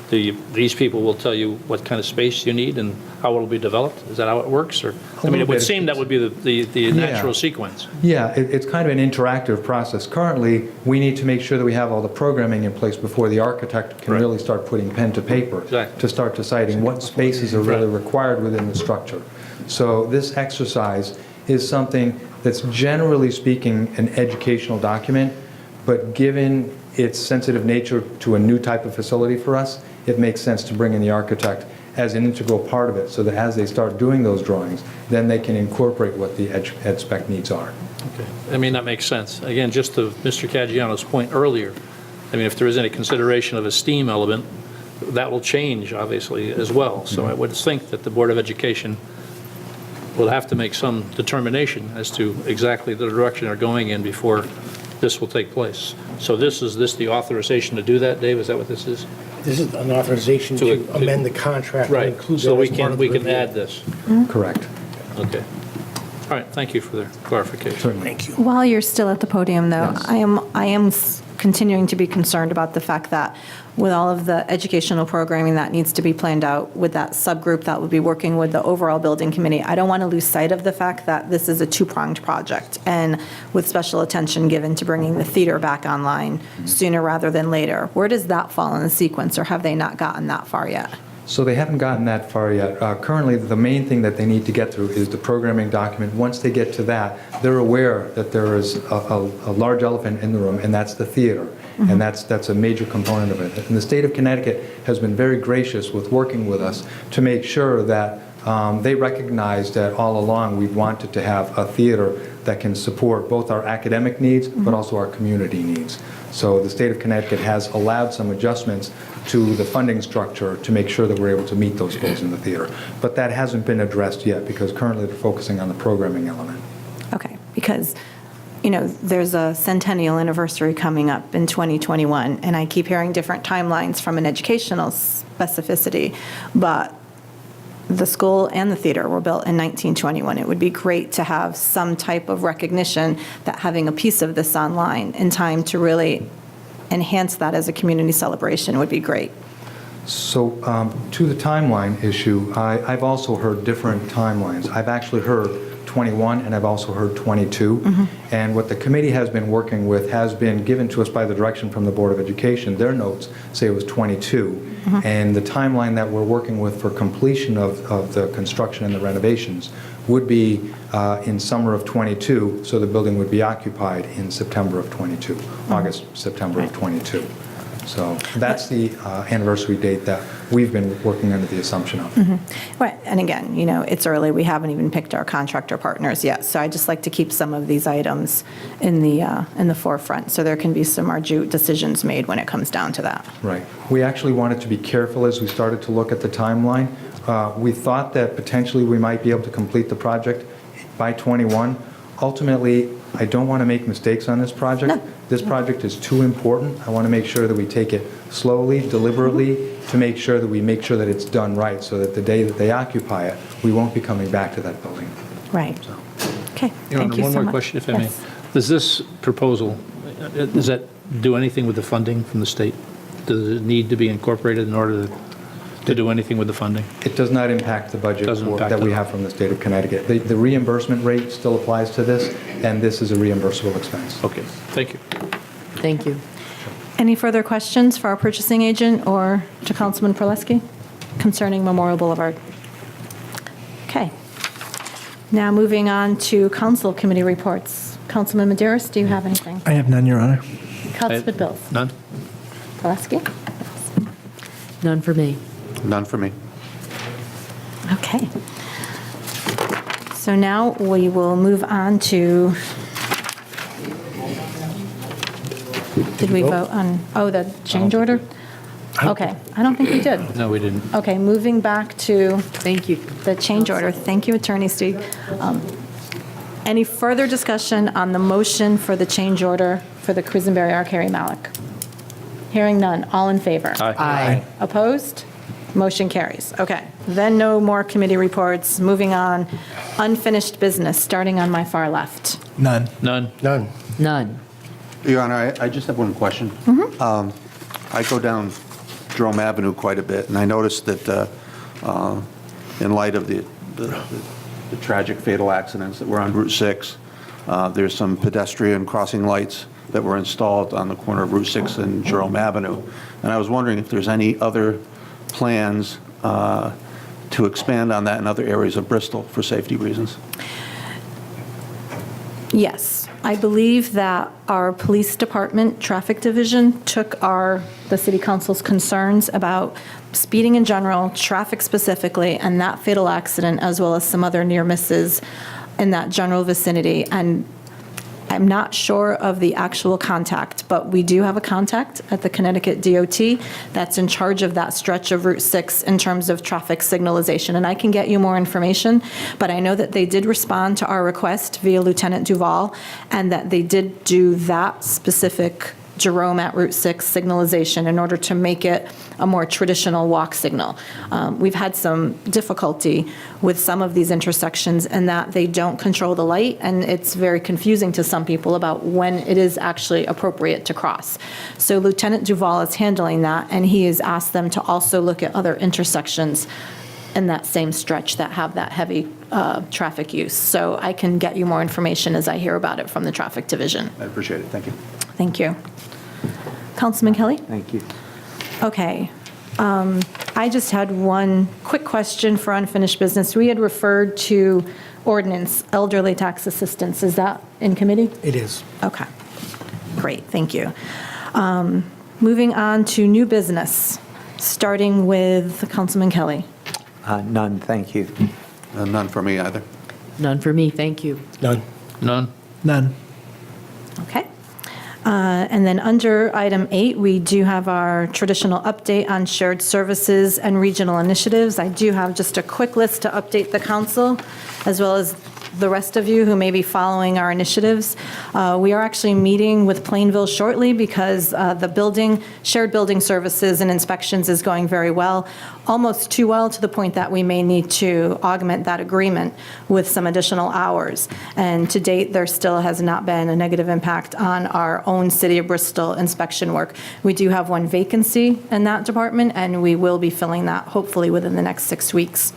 these people will tell you what kind of space you need and how it will be developed? Is that how it works? Or I mean, it would seem that would be the natural sequence. Yeah, it's kind of an interactive process. Currently, we need to make sure that we have all the programming in place before the architect can really start putting pen to paper to start deciding what spaces are really required within the structure. So this exercise is something that's generally speaking an educational document, but given its sensitive nature to a new type of facility for us, it makes sense to bring in the architect as an integral part of it, so that as they start doing those drawings, then they can incorporate what the ed spec needs are. Okay. I mean, that makes sense. Again, just to Mr. Caggiano's point earlier, I mean, if there is any consideration of a STEAM element, that will change, obviously, as well. So I would think that the Board of Education will have to make some determination as to exactly the direction they're going in before this will take place. So is this the authorization to do that, Dave? Is that what this is? This is an authorization to amend the contract to include that So as part of the we can review. add this. Correct. Okay. All right, thank you for the clarification. Thank you. While you're still at the podium, though, I am continuing to be concerned about the fact that with all of the educational programming that needs to be planned out with that subgroup that will be working with the overall building committee, I don't want to lose sight of the fact that this is a two-pronged project, and with special attention given to bringing the theater back online sooner rather than later. Where does that fall in the sequence, or have they not gotten that far yet? So they haven't gotten that far yet. Currently, the main thing that they need to get through is the programming document. Once they get to that, they're aware that there is a large elephant in the room, and that's the theater. And that's a major component of it. And the state of Connecticut has been very gracious with working with us to make sure that they recognize that all along we've wanted to have a theater that can support both our academic needs, but also our community needs. So the state of Connecticut has allowed some adjustments to the funding structure to make sure that we're able to meet those goals in the theater. But that hasn't been addressed yet, because currently they're focusing on the programming element. Okay, because, you know, there's a centennial anniversary coming up in 2021, and I keep hearing different timelines from an educational specificity, but the school and the theater were built in 1921. It would be great to have some type of recognition that having a piece of this online in time to really enhance that as a community celebration would be great. So to the timeline issue, I've also heard different timelines. I've actually heard 21, and I've also heard 22. And what the committee has been working with has been given to us by the direction from the Board of Education. Their notes say it was 22. And the timeline that we're working with for completion of the construction and the renovations would be in summer of 22, so the building would be occupied in September of 22, August, September of 22. So that's the anniversary date that we've been working under the assumption of. Right, and again, you know, it's early, we haven't even picked our contractor partners yet, so I just like to keep some of these items in the forefront, so there can be some arduous decisions made when it comes down to that. Right. We actually wanted to be careful as we started to look at the timeline. We thought that potentially we might be able to complete the project by 21. Ultimately, I don't want to make mistakes on this project. No. This project is too important. I want to make sure that we take it slowly, deliberately, to make sure that it's done right, so that the day that they occupy it, we won't be coming back to that building. Right. Okay, Your thank Honor, you so one much. more question, if I may. Yes. Does this proposal, does that do anything with the funding from the state? Does it need to be incorporated in order to do anything with the funding? It does not impact the budget Doesn't impact that we it. have from the state of Connecticut. The reimbursement rate still applies to this, and this is a reimbursable expense. Okay, thank you. Thank you. Any further questions for our purchasing agent or to Councilman Proleski concerning Memorial Boulevard? Okay. Now moving on to council committee reports. Councilman Maderas, do you have anything? I have none, Your Honor. Councilman Bills? None? Proleski? None for me. None for me. Okay. So now we will move on to, did we vote on, the change order? Okay, I don't think we did. No, we didn't. Okay, moving back to Thank you. the change order. Thank you, Attorney Steve. Any further discussion on the motion for the change order for the Quisenberry Arcari Malik? Hearing none. All in favor? Aye. Opposed? Motion carries. Okay. Then no more committee reports. Moving on. Unfinished business, starting on my far left. None. None? None. None. Your Honor, I just have one question. I go down Jerome Avenue quite a bit, and I noticed that in light of the tragic fatal accidents that were on Route 6, there's some pedestrian crossing lights that were installed on the corner of Route 6 and Jerome Avenue. And I was wondering if there's any other plans to expand on that in other areas of Bristol for safety reasons. Yes. I believe that our police department traffic division took the city council's concerns about speeding in general, traffic specifically, and that fatal accident, as well as some other near misses in that general vicinity. And I'm not sure of the actual contact, but we do have a contact at the Connecticut DOT that's in charge of that stretch of Route 6 in terms of traffic signalization. And I can get you more information, but I know that they did respond to our request via Lieutenant Duval, and that they did do that specific Jerome at Route 6 signalization in order to make it a more traditional walk signal. We've had some difficulty with some of these intersections in that they don't control the light, and it's very confusing to some people about when it is actually appropriate to cross. So Lieutenant Duval is handling that, and he has asked them to also look at other intersections in that same stretch that have that heavy traffic use. So I can get you more information as I hear about it from the traffic division. I appreciate it. Thank you. Thank you. Councilman Kelly? Thank you. Okay. I just had one quick question for unfinished business. We had referred to ordinance, elderly tax assistance. Is that in committee? It is. Okay. Great, thank you. Moving on to new business, starting with Councilman Kelly. None, thank you. None for me either. None for me. Thank you. None. None? None. Okay. And then under item 8, we do have our traditional update on shared services and regional initiatives. I do have just a quick list to update the council, as well as the rest of you who may be following our initiatives. We are actually meeting with Plainville shortly because the shared building services and inspections is going very well, almost too well to the point that we may need to augment that agreement with some additional hours. And to date, there still has not been a negative impact on our own City of Bristol inspection work. We do have one vacancy in that department, and we will be filling that hopefully within the next 6 weeks.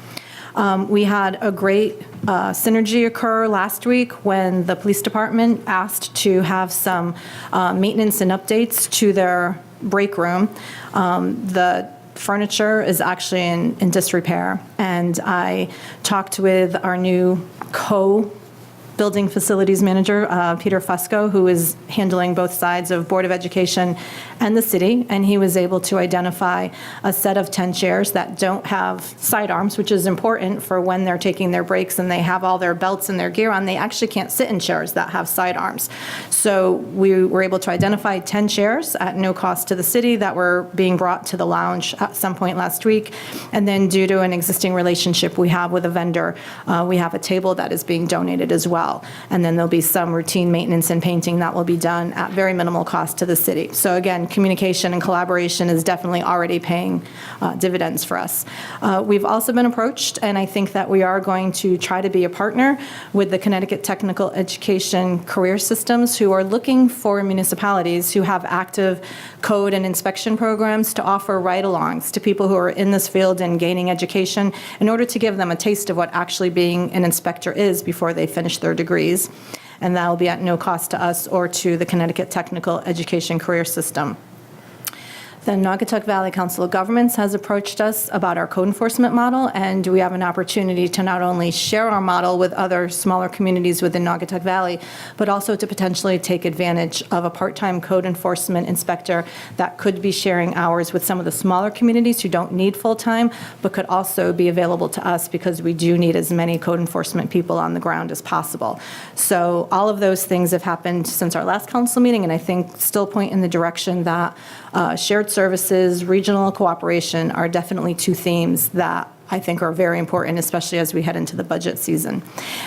We had a great synergy occur last week when the police department asked to have some maintenance and updates to their break room. The furniture is actually in disrepair, and I talked with our new building facilities manager, Peter Fusco, who is handling both sides of Board of Education and the city, and he was able to identify a set of 10 chairs that don't have sidearms, which is important for when they're taking their breaks and they have all their belts and their gear on. They actually can't sit in chairs that have sidearms. So we were able to identify 10 chairs at no cost to the city that were being brought to the lounge at some point last week. And then due to an existing relationship we have with a vendor, we have a table that is being donated as well. well. And then there'll be some routine maintenance and painting that will be done at very minimal cost to the city. So again, communication and collaboration is definitely already paying dividends for us. We've also been approached, and I think that we are going to try to be a partner with the Connecticut Technical Education Career Systems, who are looking for municipalities who have active code and inspection programs to offer ride-alongs to people who are in this field and gaining education in order to give them a taste of what actually being an inspector is before they finish their degrees. And that will be at no cost to us or to the Connecticut Technical Education Career System. The Naugatuck Valley Council of Governments has approached us about our code enforcement model, and we have an opportunity to not only share our model with other smaller communities within Naugatuck Valley, but also to potentially take advantage of a part-time code enforcement inspector that could be sharing hours with some of the smaller communities who don't need full-time, but could also be available to us because we do need as many code enforcement people on the ground as possible. So all of those things have happened since our last council meeting, and I think still point in the direction that shared services, regional cooperation are definitely two themes that I think are very important, especially as we head into the budget season.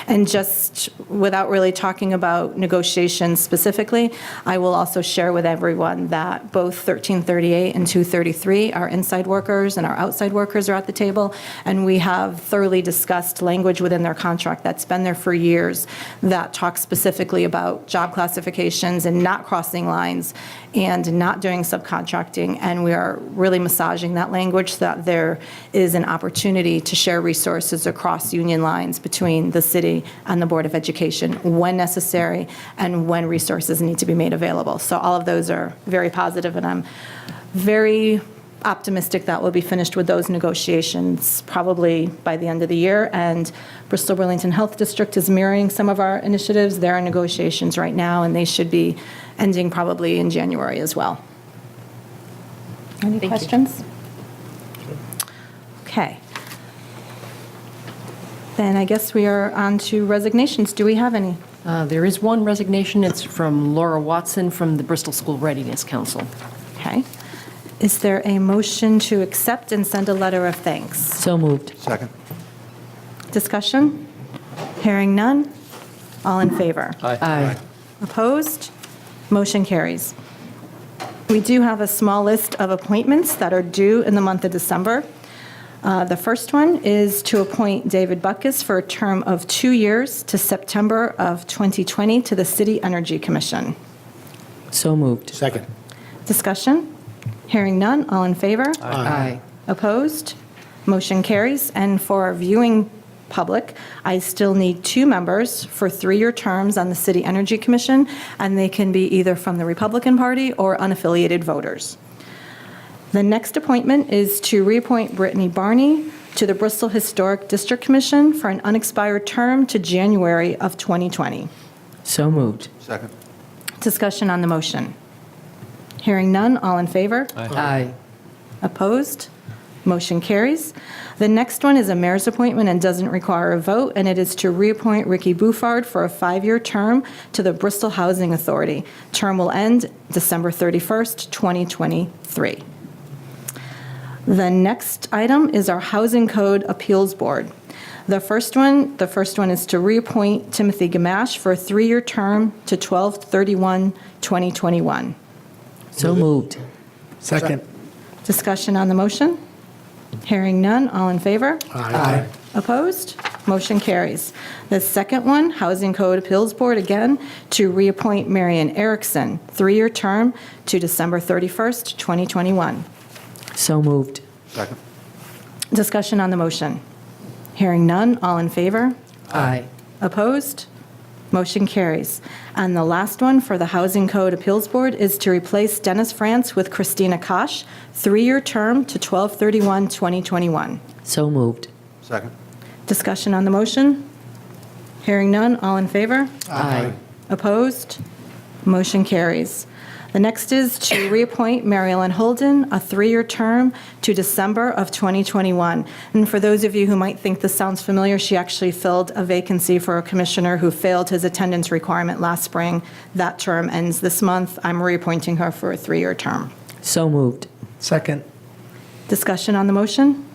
And just without really talking about negotiations specifically, I will also share with everyone that both 1338 and 233, our inside workers and our outside workers are at the table, and we have thoroughly discussed language within their contract that's been there for years that talks specifically about job classifications and not crossing lines and not doing subcontracting, and we are really massaging that language so that there is an opportunity to share resources across union lines between the city and the Board of Education when necessary and when resources need to be made available. So all of those are very positive, and I'm very optimistic that we'll be finished with those negotiations probably by the end of the year. And Bristol Burlington Health District is mirroring some of our initiatives. They're in negotiations right now, and they should be ending probably in January as well. Any questions? Okay. Then I guess we are on to resignations. Do we have any? There is one resignation. It's from Laura Watson from the Bristol School Readiness Council. Okay. Is there a motion to accept and send a letter of thanks? So moved. Second. Discussion? Hearing none? All in favor? Aye. Opposed? Motion carries. We do have a small list of appointments that are due in the month of December. The first one is to appoint David Buckus for a term of 2 years to September of 2020 to the City Energy Commission. So moved. Second. Discussion? Hearing none, all in favor? Aye. Opposed? Motion carries. And for our viewing public, I still need 2 members for 3-year terms on the City Energy Commission, and they can be either from the Republican Party or unaffiliated voters. The next appointment is to reappoint Brittany Barney to the Bristol Historic District Commission for an unexpired term to January of 2020. So moved. Second. Discussion on the motion. Hearing none, all in favor? Aye. Opposed? Motion carries. The next one is a mayor's appointment and doesn't require a vote, and it is to reappoint Ricky Bouffard for a 5-year term to the Bristol Housing Authority. Term will end December 31st, 2023. The next item is our Housing Code Appeals Board. The first one is to reappoint Timothy Gamache for a 3-year term to 12/31/2021. So moved. Second. Discussion on the motion? Hearing none, all in favor? Aye. Opposed? Motion carries. The second one, Housing Code Appeals Board, again, to reappoint Marion Erickson, 3-year term to December 31st, 2021. So moved. Second. Discussion on the motion. Hearing none, all in favor? Aye. Opposed? Motion carries. And the last one for the Housing Code Appeals Board is to replace Dennis France with Christina Kosh, 3-year term to 12/31/2021. So moved. Second. Discussion on the motion? Hearing none, all in favor? Aye. Opposed? Motion carries. The next is to reappoint Mary Ellen Holden, a 3-year term to December of 2021. And for those of you who might think this sounds familiar, she actually filled a vacancy for a commissioner who failed his attendance requirement last spring. That term ends this month. I'm reappointing her for a 3-year term. So moved. Second. Discussion on the motion?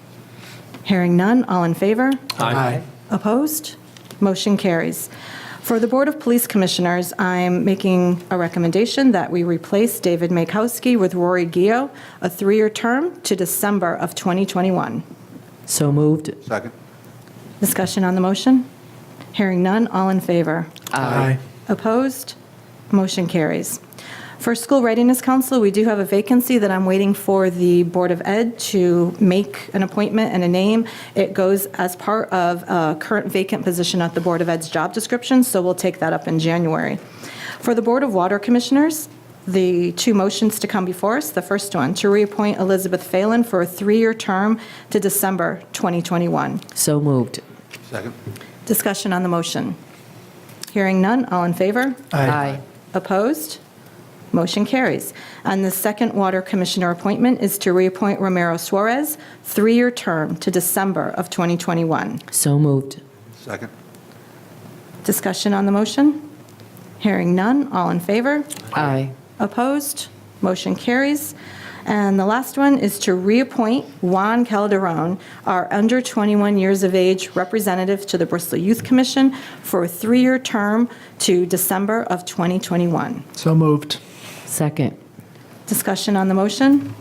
Hearing none, all in favor? Aye. Opposed? Motion carries. For the Board of Police Commissioners, I'm making a recommendation that we replace David Makowski with Rory Gio, a 3-year term to December of 2021. So moved. Second. Discussion on the motion? Hearing none, all in favor? Aye. Opposed? Motion carries. For School Readiness Council, we do have a vacancy that I'm waiting for the Board of Ed to make an appointment and a name. It goes as part of a current vacant position at the Board of Ed's job description, so we'll take that up in January. For the Board of Water Commissioners, the 2 motions to come before us. The first one, to reappoint Elizabeth Phelan for a 3-year term to December 2021. So moved. Second. Discussion on the motion. Hearing none, all in favor? Aye. Opposed? Motion carries. And the second Water Commissioner appointment is to reappoint Romero Suarez, 3-year term to December of 2021. So moved. Second. Discussion on the motion? Hearing none, all in favor? Aye. Opposed? Motion carries. And the last one is to reappoint Juan Calderon, our under 21 years of age representative to the Bristol Youth Commission for a 3-year term to December of 2021. So moved. Second. Discussion on the motion?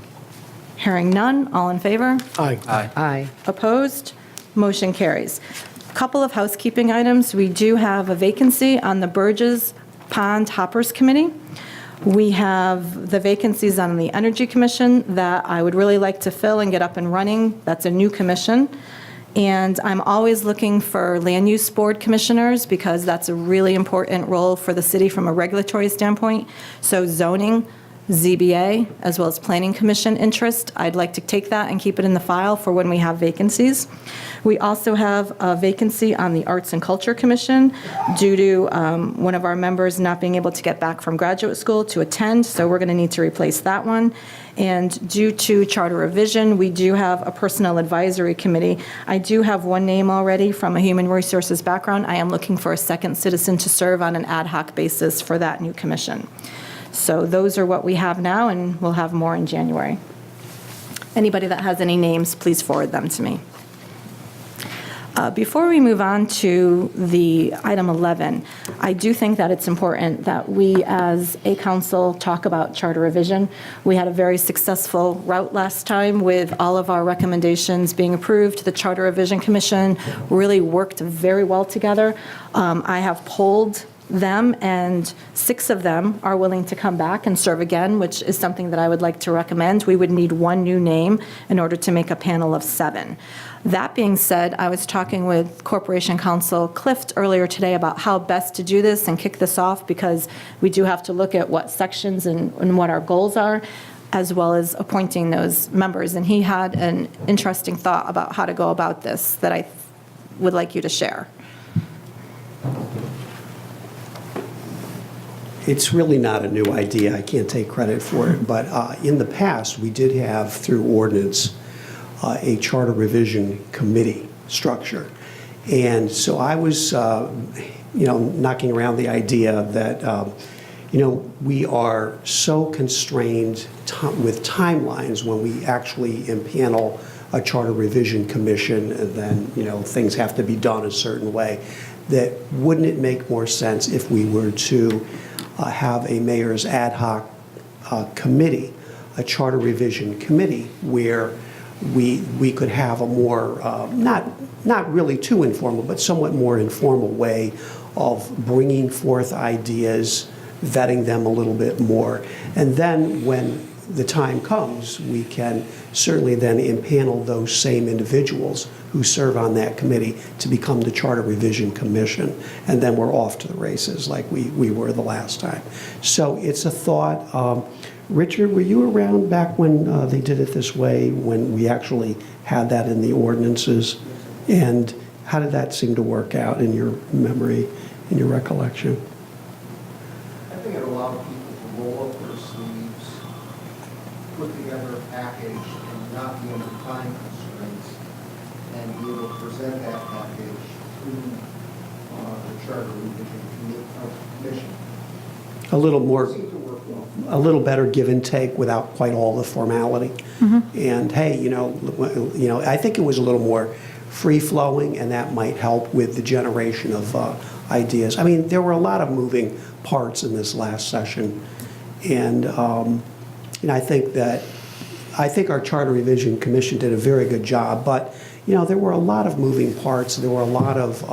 Hearing none, all in favor? Aye. Aye. Aye. Opposed? Motion carries. Couple of housekeeping items. We do have a vacancy on the Burgess Pond Hoppers Committee. We have the vacancies on the Energy Commission that I would really like to fill and get up and running. That's a new commission. And I'm always looking for Land Use Board commissioners because that's a really important role for the city from a regulatory standpoint. So zoning, ZBA, as well as Planning Commission interest, I'd like to take that and keep it in the file for when we have vacancies. We also have a vacancy on the Arts and Culture Commission due to one of our members not being able to get back from graduate school to attend, so we're going to need to replace that one. And due to charter revision, we do have a Personnel Advisory Committee. I do have one name already from a human resources background. I am looking for a second citizen to serve on an ad hoc basis for that new commission. So those are what we have now, and we'll have more in January. Anybody that has any names, please forward them to me. Before we move on to the item 11, I do think that it's important that we as a council talk about charter revision. We had a very successful route last time with all of our recommendations being approved. The Charter Revision Commission really worked very well together. I have polled them, and 6 of them are willing to come back and serve again, which is something that I would like to recommend. We would need 1 new name in order to make a panel of 7. That being said, I was talking with Corporation Counsel Clift earlier today about how best to do this and kick this off, because we do have to look at what sections and what our goals are, as well as appointing those members. And he had an interesting thought about how to go about this that I would like you to share. It's really not a new idea. I can't take credit for it. But in the past, we did have, through ordinance, a charter revision committee structure. And so I was, knocking around the idea that, we are so constrained with timelines when we actually impanel a charter revision commission, and then, things have to be done a certain way, that wouldn't it make more sense if we were to have a mayor's ad hoc committee, a charter revision committee, where we could have a more, not really too informal, but somewhat more informal way of bringing forth ideas, vetting them a little bit more. And then when the time comes, we can certainly then impanel those same individuals who serve on that committee to become the Charter Revision Commission. And then we're off to the races like we were the last time. So it's a thought. Richard, were you around back when they did it this way, when we actually had that in the ordinances? And how did that seem to work out in your memory, in your recollection? I think it allowed people to roll up their sleeves, put together a package, and not be under time constraints, and be able to present that package to the Charter Revision Commission. A little more, Seemed to work well. a little better give and take without quite all the formality. And hey, I think it was a little more free flowing, and that might help with the generation of ideas. I mean, there were a lot of moving parts in this last session, and I think our Charter Revision Commission did a very good job, but, there were a lot of moving parts. There were a lot of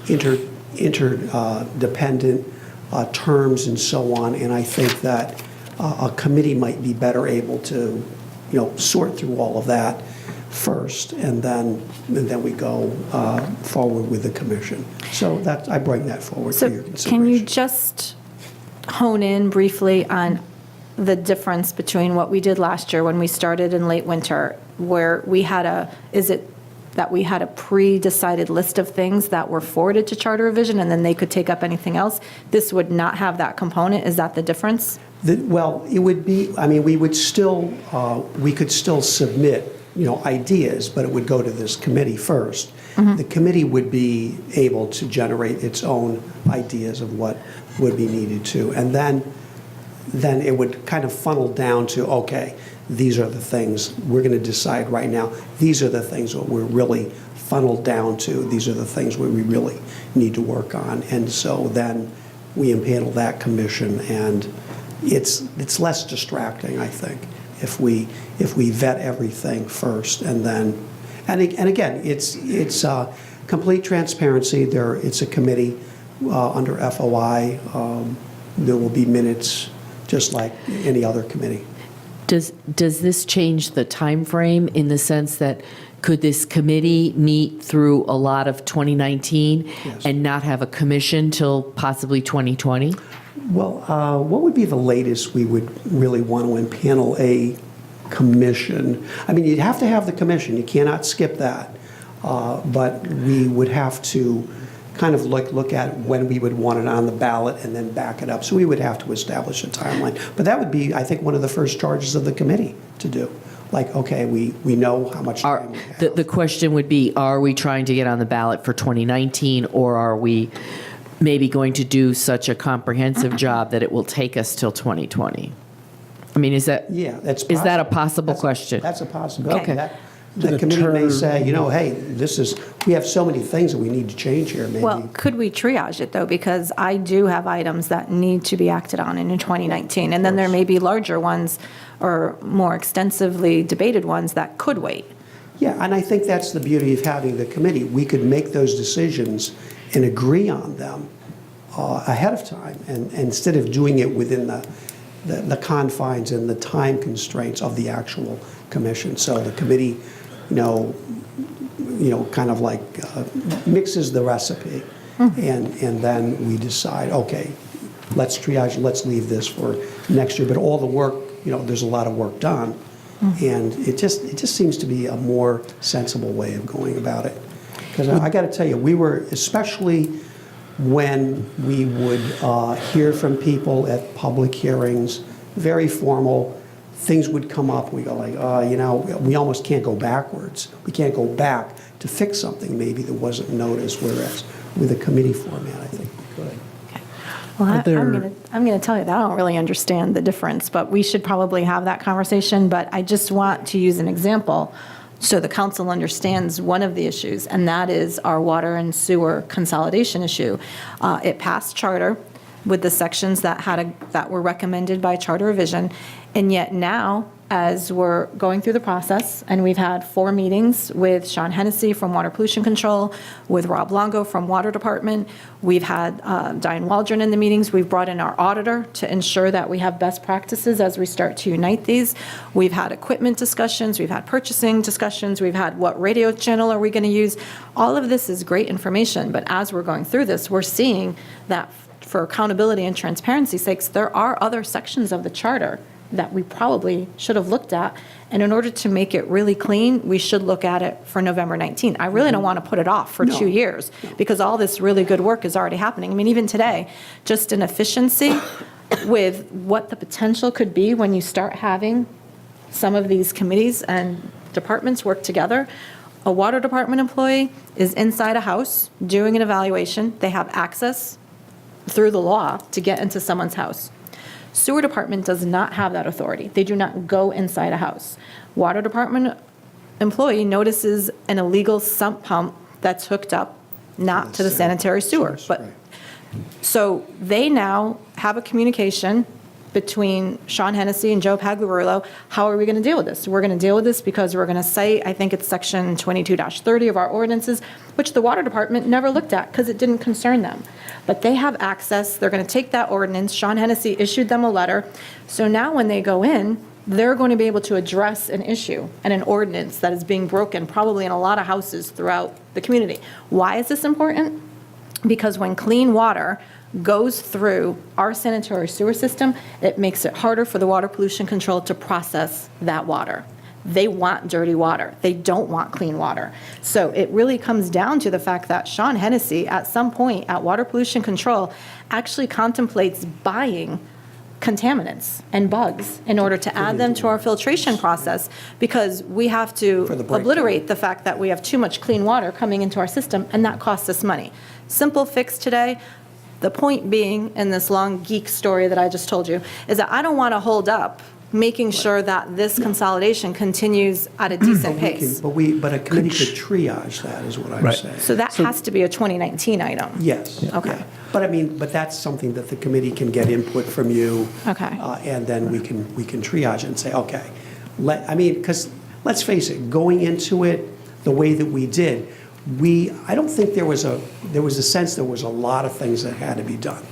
interdependent terms and so on, and I think that a committee might be better able to, sort through all of that first, and then we go forward with the commission. So I bring that forward for your So consideration. can you just hone in briefly on the difference between what we did last year when we started in late winter, where we had is it that we had a pre-decided list of things that were forwarded to Charter Revision and then they could take up anything else? This would not have that component. Is that the difference? Well, it would be, we could still submit, ideas, but it would go to this committee first. Mm-hmm. The committee would be able to generate its own ideas of what would be needed to. And then it would kind of funnel down to, okay, these are the things we're going to decide right now. These are the things that we're really funneled down to. These are the things where we really need to work on. And so then we impanel that commission, and it's less distracting, I think, if we vet everything first, and then and again, it's complete transparency. It's a committee under FOI. There will be minutes just like any other committee. Does this change the time frame in the sense that could this committee meet through a lot of 2019 and not have a commission till possibly 2020? Well, what would be the latest we would really want to impanel a commission? You'd have to have the commission. You cannot skip that. But we would have to kind of look at when we would want it on the ballot and then back it up. So we would have to establish a timeline. But that would be, I think, one of the first charges of the committee to do. Like, okay, we know how much time we have. The question would be, are we trying to get on the ballot for 2019, or are we maybe going to do such a comprehensive job that it will take us till 2020? Is that is that a possible question? That's a possibility. Okay. The committee may say, hey, we have so many things that we need to change here, maybe. Well, could we triage it, though? Because I do have items that need to be acted on in 2019. And then there may be larger ones or more extensively debated ones that could wait. Yeah, and I think that's the beauty of having the committee. We could make those decisions and agree on them ahead of time, and instead of doing it within the confines and the time constraints of the actual commission. So the committee, kind of like mixes the recipe, and then we decide, okay, let's triage, let's leave this for next year. But all the work, there's a lot of work done, and it just seems to be a more sensible way of going about it. Because I got to tell you, we were, especially when we would hear from people at public hearings, very formal, things would come up. We go like, we almost can't go backwards. We can't go back to fix something maybe that wasn't noticed, whereas with a committee format, I think we could. Well, I'm going to tell you that I don't really understand the difference, but we should probably have that conversation. But I just want to use an example so the council understands one of the issues, and that is our water and sewer consolidation issue. It passed charter with the sections that were recommended by Charter Revision, and yet now, as we're going through the process, and we've had 4 meetings with Sean Hennessy from Water Pollution Control, with Rob Longo from Water Department, we've had Diane Waldron in the meetings, we've brought in our auditor to ensure that we have best practices as we start to unite these. We've had equipment discussions, we've had purchasing discussions, we've had what radio channel are we going to use. All of this is great information, but as we're going through this, we're seeing that for accountability and transparency sakes, there are other sections of the charter that we probably should have looked at. And in order to make it really clean, we should look at it for November 19th. I really don't want to put it off for 2 years because all this really good work is already happening. Even today, just an efficiency with what the potential could be when you start having some of these committees and departments work together. A water department employee is inside a house doing an evaluation. They have access through the law to get into someone's house. Sewer department does not have that authority. They do not go inside a house. Water department employee notices an illegal sump pump that's hooked up not to the sanitary sewer. But, so they now have a communication between Sean Hennessy and Joe Pagliarulo. How are we going to deal with this? We're going to deal with this because we're going to cite, I think it's section 22-30 of our ordinances, which the water department never looked at because it didn't concern them. But they have access. They're going to take that ordinance. Sean Hennessy issued them a letter. So now when they go in, they're going to be able to address an issue and an ordinance that is being broken probably in a lot of houses throughout the community. Why is this important? Because when clean water goes through our sanitary sewer system, it makes it harder for the water pollution control to process that water. They want dirty water. They don't want clean water. So it really comes down to the fact that Sean Hennessy, at some point at Water Pollution Control, actually contemplates buying contaminants and bugs in order to add them to our filtration process, because we have to obliterate the fact that we have too much clean water coming into our system, and that costs us money. Simple fix today. The point being, in this long geek story that I just told you, is that I don't want to hold up making sure that this consolidation continues at a decent pace. But a committee could triage that, is what I'm saying. So that has to be a 2019 item? Yes. Okay. Yeah. But that's something that the committee can get input from you. Okay. And then we can triage it and say, okay, because let's face it, going into it the way that we did, I don't think there was a sense there was a lot of things that had to be done.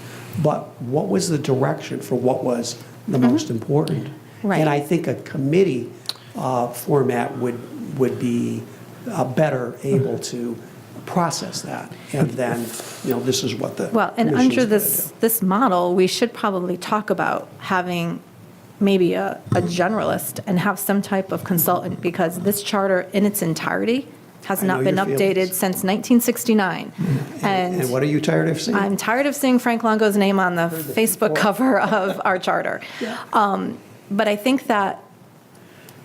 But what was the direction for what was the most important? Right. And I think a committee format would be better able to process that. And then, this is what the Well, and commission's under gonna do. this model, we should probably talk about having maybe a generalist and have some type of consultant, because this charter in its entirety has I know not been your updated feelings. since 1969. And what are you tired of seeing? I'm tired of seeing Frank Longo's name on the Facebook cover of our charter. But I think that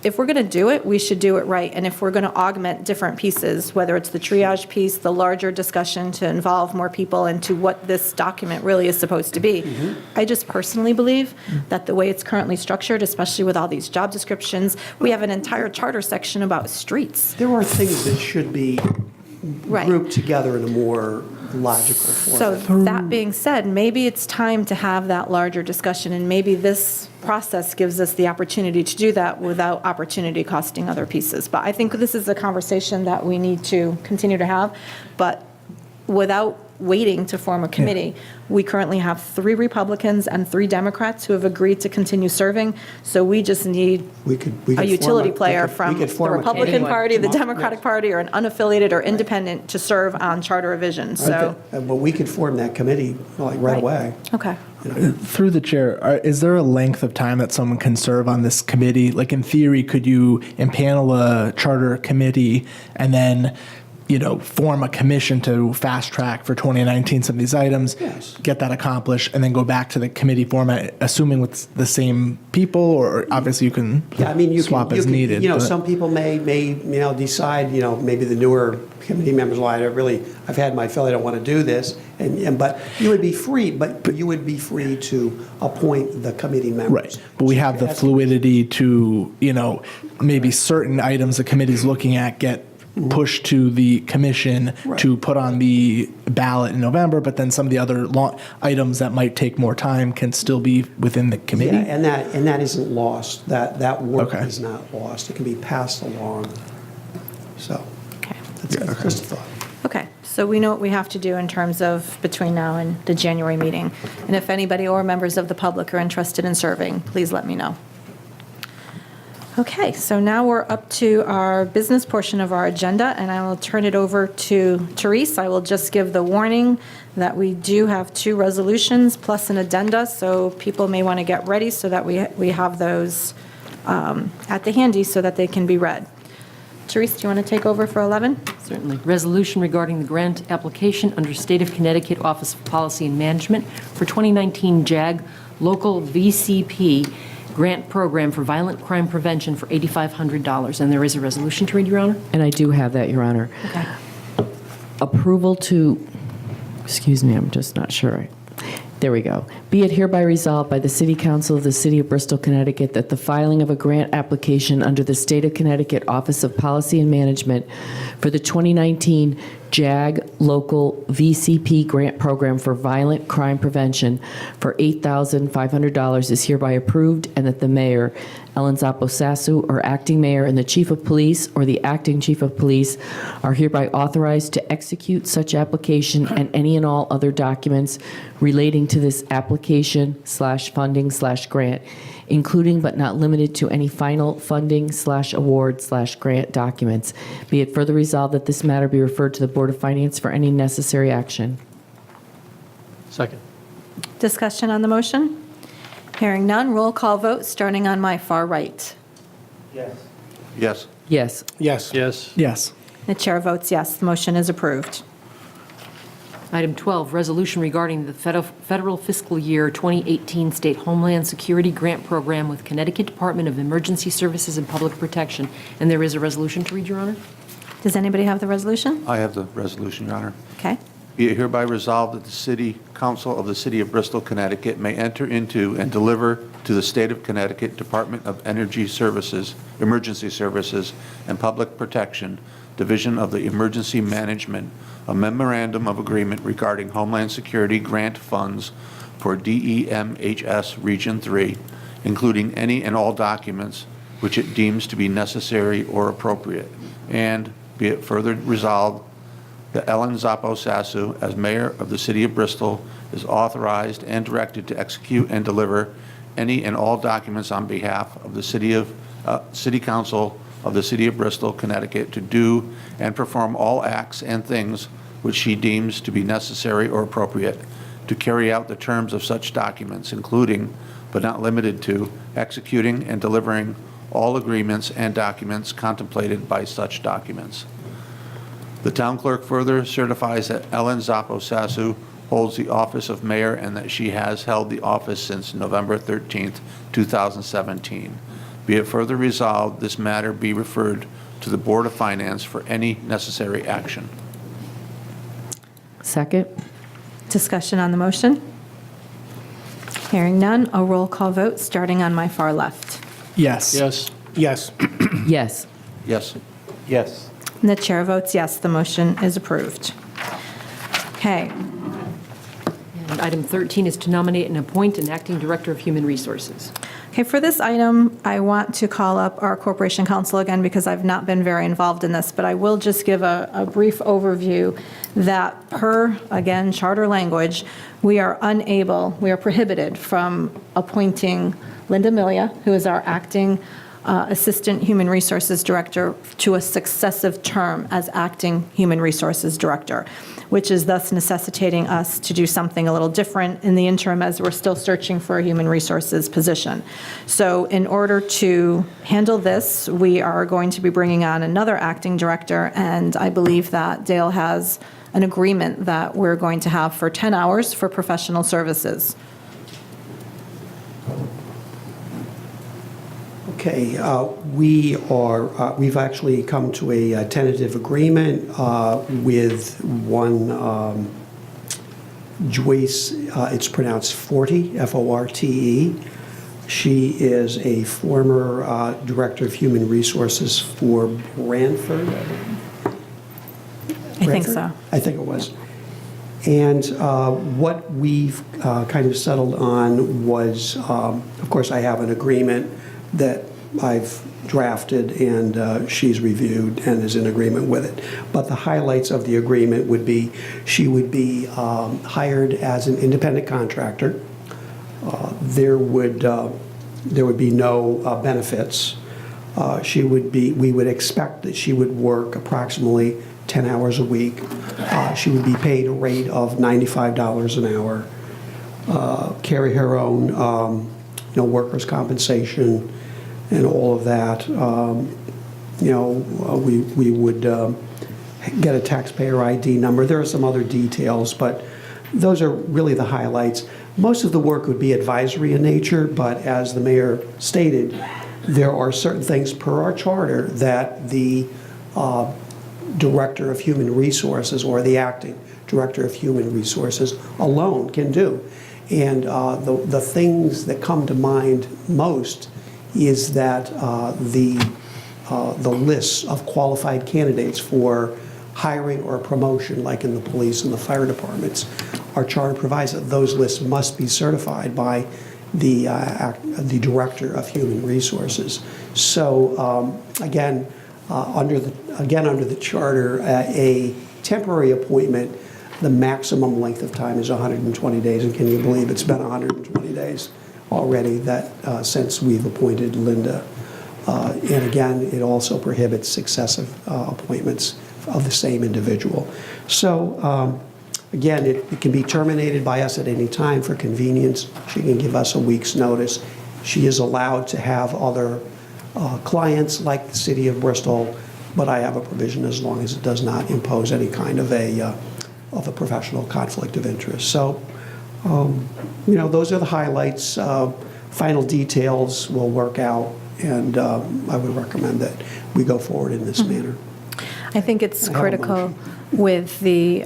if we're going to do it, we should do it right. And if we're going to augment different pieces, whether it's the triage piece, the larger discussion to involve more people into what this document really is supposed to be, I just personally believe that the way it's currently structured, especially with all these job descriptions, we have an entire charter section about streets. There are things that should be grouped together in a more logical So format. that being said, maybe it's time to have that larger discussion, and maybe this process gives us the opportunity to do that without opportunity costing other pieces. But I think this is a conversation that we need to continue to have, but without waiting to form a committee. We currently have 3 Republicans and 3 Democrats who have agreed to continue serving, so we just need a utility player from the Republican Party, the Democratic Party, or an unaffiliated or independent to serve on charter revision, so. But we could form that committee right away. Okay. Through the chair, is there a length of time that someone can serve on this committee? Like, in theory, could you impanel a charter committee and then, form a commission to fast track for 2019 some of these items, get that accomplished, and then go back to the committee format, assuming with the same people, or obviously you can swap as needed? Some people may decide, maybe the newer committee members, I've had my fill, I don't want to do this, but you would be free, to appoint the committee members. Right, but we have the fluidity to, maybe certain items the committee's looking at get pushed to the commission to put on the ballot in November, but then some of the other items that might take more time can still be within the committee? Yeah, and that isn't lost. That work is not lost. It can be passed along. So, that's just a thought. Okay, so we know what we have to do in terms of between now and the January meeting. And if anybody or members of the public are interested in serving, please let me know. Okay, so now we're up to our business portion of our agenda, and I will turn it over to Therese. I will just give the warning that we do have 2 resolutions plus an addenda, so people may want to get ready so that we have those at the handy so that they can be read. Therese, do you want to take over for 11? Certainly. Resolution regarding the grant application under State of Connecticut Office of Policy and Management for 2019 JAG Local VCP Grant Program for Violent Crime Prevention for $8,500. And there is a resolution to read, Your Honor? And I do have that, Your Honor. Okay. Approval to, excuse me, I'm just not sure. There we go. Be it hereby resolved by the City Council of the City of Bristol, Connecticut, that the filing of a grant application under the State of Connecticut Office of Policy and Management for the 2019 JAG Local VCP Grant Program for Violent Crime Prevention for $8,500 is hereby approved, and that the mayor, Ellen Zappo-Sassu, or acting mayor, and the chief of police or the acting chief of police are hereby authorized to execute such application and any and all other documents relating to this application/funding/grant, including but not limited to any final funding/award/grant documents. Be it further resolved that this matter be referred to the Board of Finance for any necessary action. Second. Discussion on the motion? Hearing none, roll call vote, starting on my far right. Yes. Yes. Yes. Yes. Yes. The chair votes yes. The motion is approved. Item 12, resolution regarding the federal fiscal year 2018 State Homeland Security Grant Program with Connecticut Department of Emergency Services and Public Protection. And there is a resolution to read, Your Honor. Does anybody have the resolution? I have the resolution, Your Honor. Okay. Be it hereby resolved that the City Council of the City of Bristol, Connecticut may enter into and deliver to the State of Connecticut Department of Energy Services, Emergency Services, and Public Protection, Division of the Emergency Management, a memorandum of agreement regarding Homeland Security grant funds for DEMHS Region 3, including any and all documents which it deems to be necessary or appropriate. And be it further resolved that Ellen Zappo-Sassu, as mayor of the City of Bristol, is authorized and directed to execute and deliver any and all documents on behalf of the City Council of the City of Bristol, Connecticut, to do and perform all acts and things which she deems to be necessary or appropriate to carry out the terms of such documents, including, but not limited to, executing and delivering all agreements and documents contemplated by such documents. The town clerk further certifies that Ellen Zappo-Sassu holds the office of mayor and that she has held the office since November 13th, 2017. Be it further resolved, this matter be referred to the Board of Finance for any necessary action. Second. Discussion on the motion? Hearing none, a roll call vote, starting on my far left. Yes. Yes. Yes. Yes. Yes. Yes. And the chair votes yes. The motion is approved. Okay. And item 13 is to nominate and appoint an acting director of human resources. Okay, for this item, I want to call up our Corporation Counsel again because I've not been very involved in this, but I will just give a brief overview that per, again, charter language, we are prohibited from appointing Linda Milia, who is our acting Assistant Human Resources Director, to a successive term as Acting Human Resources Director, which is thus necessitating us to do something a little different in the interim as we're still searching for a human resources position. So in order to handle this, we are going to be bringing on another acting director, and I believe that Dale has an agreement that we're going to have for 10 hours for professional services. Okay, we've actually come to a tentative agreement with one Joyce, it's pronounced Forte, F-O-R-T-E. She is a former Director of Human Resources for Branford. I think so. I think it was. And what we've kind of settled on was, of course, I have an agreement that I've drafted and she's reviewed and is in agreement with it. But the highlights of the agreement would be she would be hired as an independent contractor. There would be no benefits. We would expect that she would work approximately 10 hours a week. She would be paid a rate of $95 an hour, carry her own workers' compensation and all of that. We would get a taxpayer ID number. There are some other details, but those are really the highlights. Most of the work would be advisory in nature, but as the mayor stated, there are certain things per our charter that the Director of Human Resources or the acting Director of Human Resources alone can do. And the things that come to mind most is that the lists of qualified candidates for hiring or promotion, like in the police and the fire departments, our charter provides that those lists must be certified by the Director of Human Resources. So again, under the charter, a temporary appointment, the maximum length of time is 120 days. And can you believe it's been 120 days already since we've appointed Linda? And again, it also prohibits successive appointments of the same individual. So again, it can be terminated by us at any time for convenience. She can give us a week's notice. She is allowed to have other clients like the City of Bristol, but I have a provision as long as it does not impose any kind of a professional conflict of interest. So, those are the highlights. Final details will work out, and I would recommend that we go forward in this manner. I think it's critical with the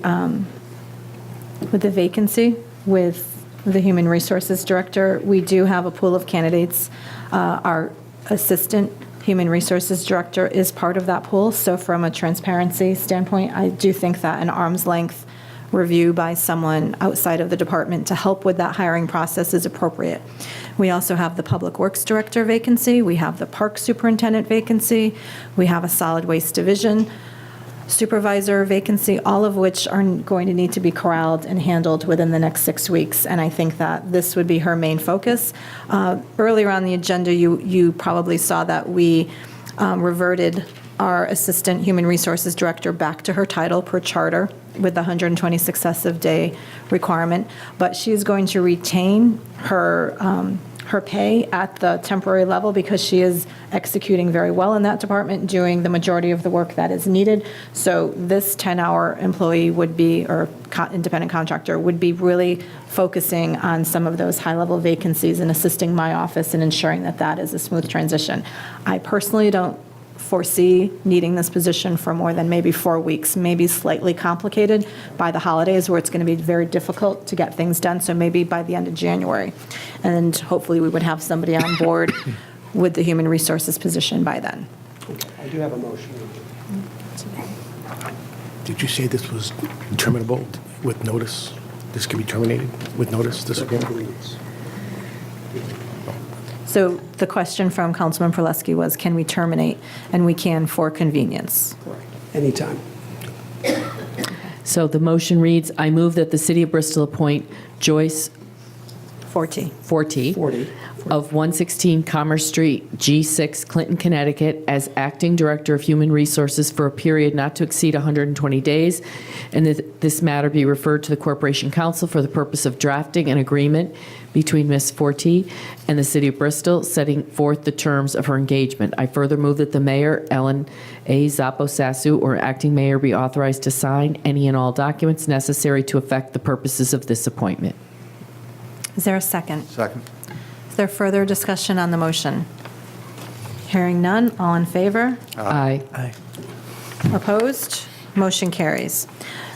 vacancy with the Human Resources Director. We do have a pool of candidates. Our Assistant Human Resources Director is part of that pool. So from a transparency standpoint, I do think that an arm's length review by someone outside of the department to help with that hiring process is appropriate. We also have the Public Works Director vacancy. We have the Park Superintendent vacancy. We have a Solid Waste Division Supervisor vacancy, all of which are going to need to be corralled and handled within the next 6 weeks. And I think that this would be her main focus. Earlier on the agenda, you probably saw that we reverted our Assistant Human Resources Director back to her title per charter with the 120 successive day requirement, but she's going to retain her pay at the temporary level because she is executing very well in that department, doing the majority of the work that is needed. So this 10-hour employee would be, or independent contractor, would be really focusing on some of those high-level vacancies and assisting my office in ensuring that that is a smooth transition. I personally don't foresee needing this position for more than maybe 4 weeks, maybe slightly complicated by the holidays where it's going to be very difficult to get things done, so maybe by the end of January. And hopefully we would have somebody on board with the human resources position by then. I do have a motion. Did you say this was terminable with notice? This can be terminated with notice, this agreement? So the question from Councilman Proleski was, can we terminate? And we can for convenience. Correct. Anytime. So the motion reads, I move that the City of Bristol appoint Joyce Forte of 116 Commerce Street, G6, Clinton, Connecticut, as Acting Director of Human Resources for a period not to exceed 120 days, and that this matter be referred to the Corporation Council for the purpose of drafting an agreement between Ms. Forte and the City of Bristol, setting forth the terms of her engagement. I further move that the Mayor, Ellen A. Zappo-Sassu, or Acting Mayor, be authorized to sign any and all documents necessary to effect the purposes of this appointment. Is there a second? Second. Is there further discussion on the motion? Hearing none, all in favor? Aye. Opposed? Motion carries.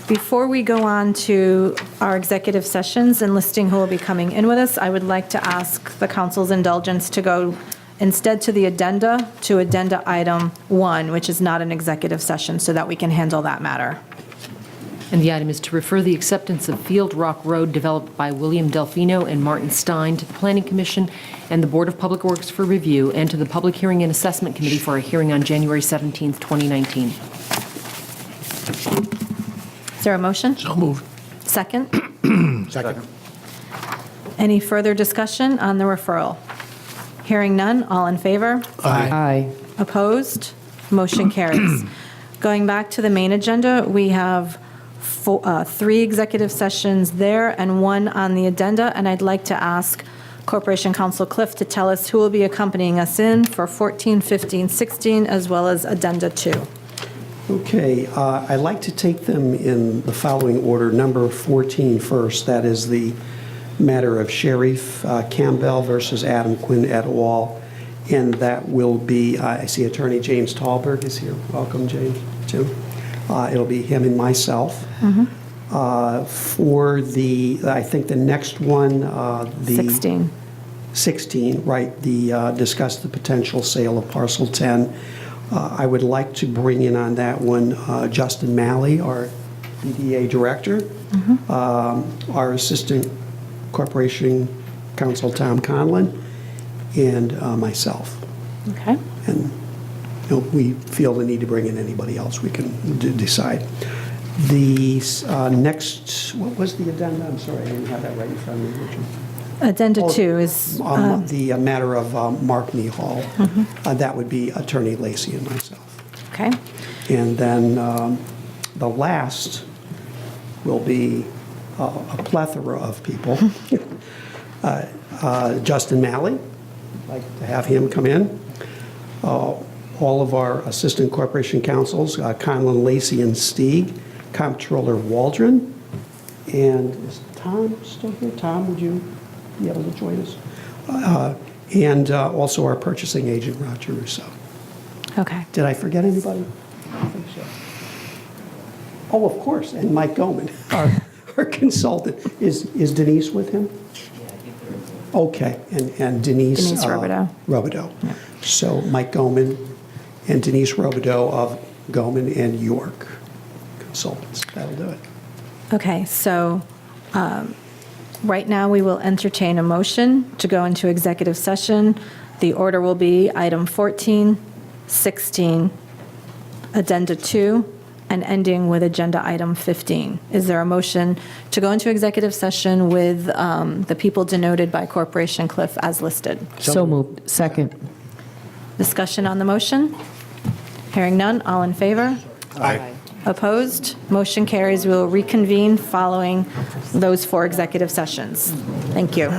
Before we go on to our executive sessions and listing who will be coming in with us, I would like to ask the council's indulgence to go instead to the addenda, to addenda item 1, which is not an executive session, so that we can handle that matter. And the item is to refer the acceptance of Field Rock Road developed by William Delfino and Martin Stein to the Planning Commission and the Board of Public Works for review, and to the Public Hearing and Assessment Committee for a hearing on January 17th, 2019. Is there a motion? So moved. Second? Second. Any further discussion on the referral? Hearing none, all in favor? Aye. Opposed? Motion carries. Going back to the main agenda, we have 3 executive sessions there and 1 on the addenda, and I'd like to ask Corporation Counsel Cliff to tell us who will be accompanying us in for 14, 15, 16, as well as addenda 2. Okay, I'd like to take them in the following order. Number 14 first, that is the matter of Sheriff Campbell versus Adam Quinn et al. And that will be, I see Attorney James Tallberg is here. Welcome, James, too. It'll be him and myself. For the, I think the next one, the 16. 16, right, discuss the potential sale of parcel 10. I would like to bring in on that one Justin Malley, our DDA director, our assistant corporation counsel Tom Conlon, and myself. Okay. And we feel the need to bring in anybody else, we can decide. The next, what was the addenda? I'm sorry, I didn't have that right in front of me, Richard. Addenda 2 is... The matter of Mark Mehall. That would be Attorney Lacey and myself. Okay. And then the last will be a plethora of people. Justin Malley, I'd like to have him come in. All of our assistant corporation counsels, Conlon, Lacey, and Stieg, Comptroller Waldron, and is Tom still here? Tom, would you be able to join us? And also our purchasing agent, Roger Russo. Okay. Did I forget anybody? I don't think so. Oh, of course, and Mike Goman, our consultant. Is Denise with him? Okay, and Denise... Denise Robideau. Robideau. Yeah. So Mike Goman and Denise Robideau of Goman and York Consultants. That'll do it. Okay, so right now we will entertain a motion to go into executive session. The order will be item 14, 16, addenda 2, and ending with agenda item 15. Is there a motion to go into executive session with the people denoted by Corporation Cliff as listed? So moved. Second. Discussion on the motion? Hearing none, all in favor? Aye. Opposed? Motion carries. We will reconvene following those 4 executive sessions. Thank you.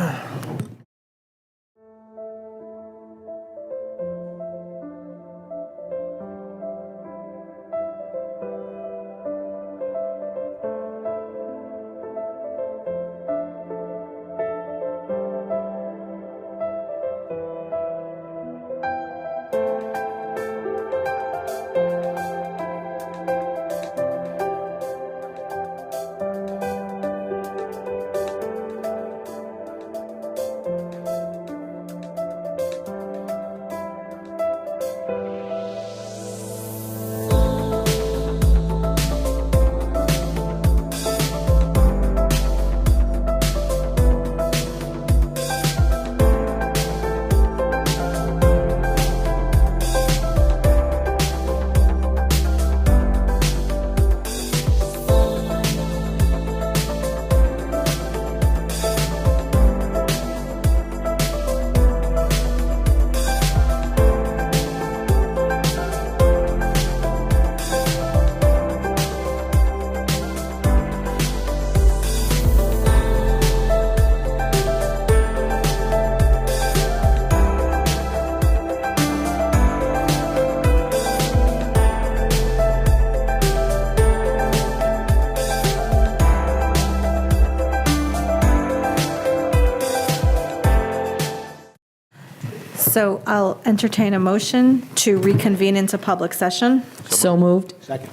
So I'll entertain a motion to reconvene into public session. So moved. Second.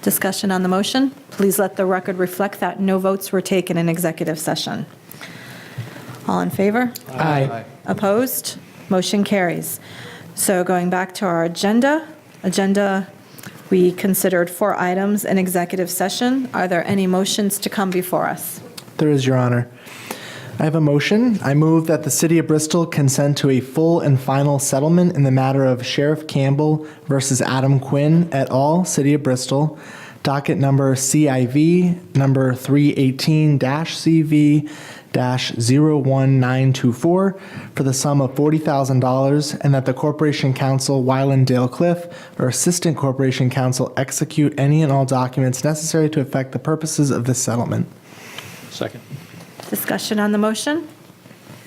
Discussion on the motion. Please let the record reflect that no votes were taken in executive session. All in favor? Aye. Opposed? Motion carries. So going back to our agenda, we considered 4 items in executive session. Are there any motions to come before us? There is, Your Honor. I have a motion. I move that the City of Bristol consent to a full and final settlement in the matter of Sheriff Campbell versus Adam Quinn et al., City of Bristol, docket number CIV number 318-CV-01924 for the sum of $40,000, and that the Corporation Counsel Wyland Dale Cliff or Assistant Corporation Counsel execute any and all documents necessary to effect the purposes of this settlement. Second. Discussion on the motion?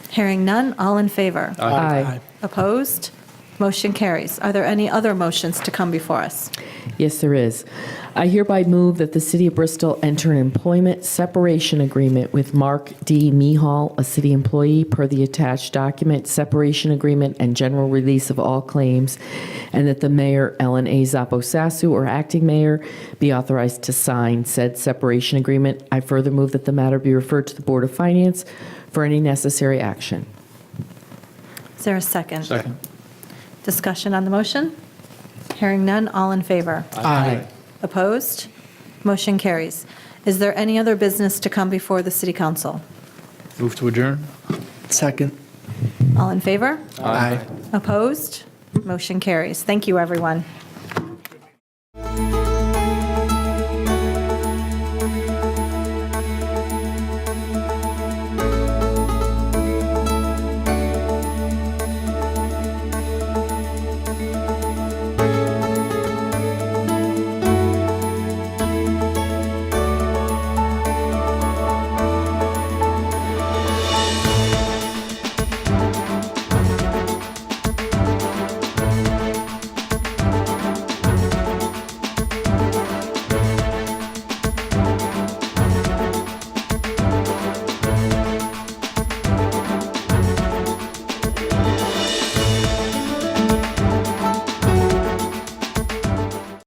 Hearing none, all in favor? Aye. Opposed? Motion carries. Are there any other motions to come before us? Yes, there is. I hereby move that the City of Bristol enter an employment separation agreement with Mark D. Mehall, a city employee, per the attached document, separation agreement, and general release of all claims, and that the mayor, Ellen A. Zapo-Sasu, or acting mayor, be authorized to sign said separation agreement. I further move that the matter be referred to the Board of Finance for any necessary action. Is there a second? Second. Discussion on the motion? Hearing none, all in favor? Aye. Opposed? Motion carries. Is there any other business to come before the City Council? Move to adjourn? Second. All in favor? Aye. Opposed? Motion carries. Thank you, everyone.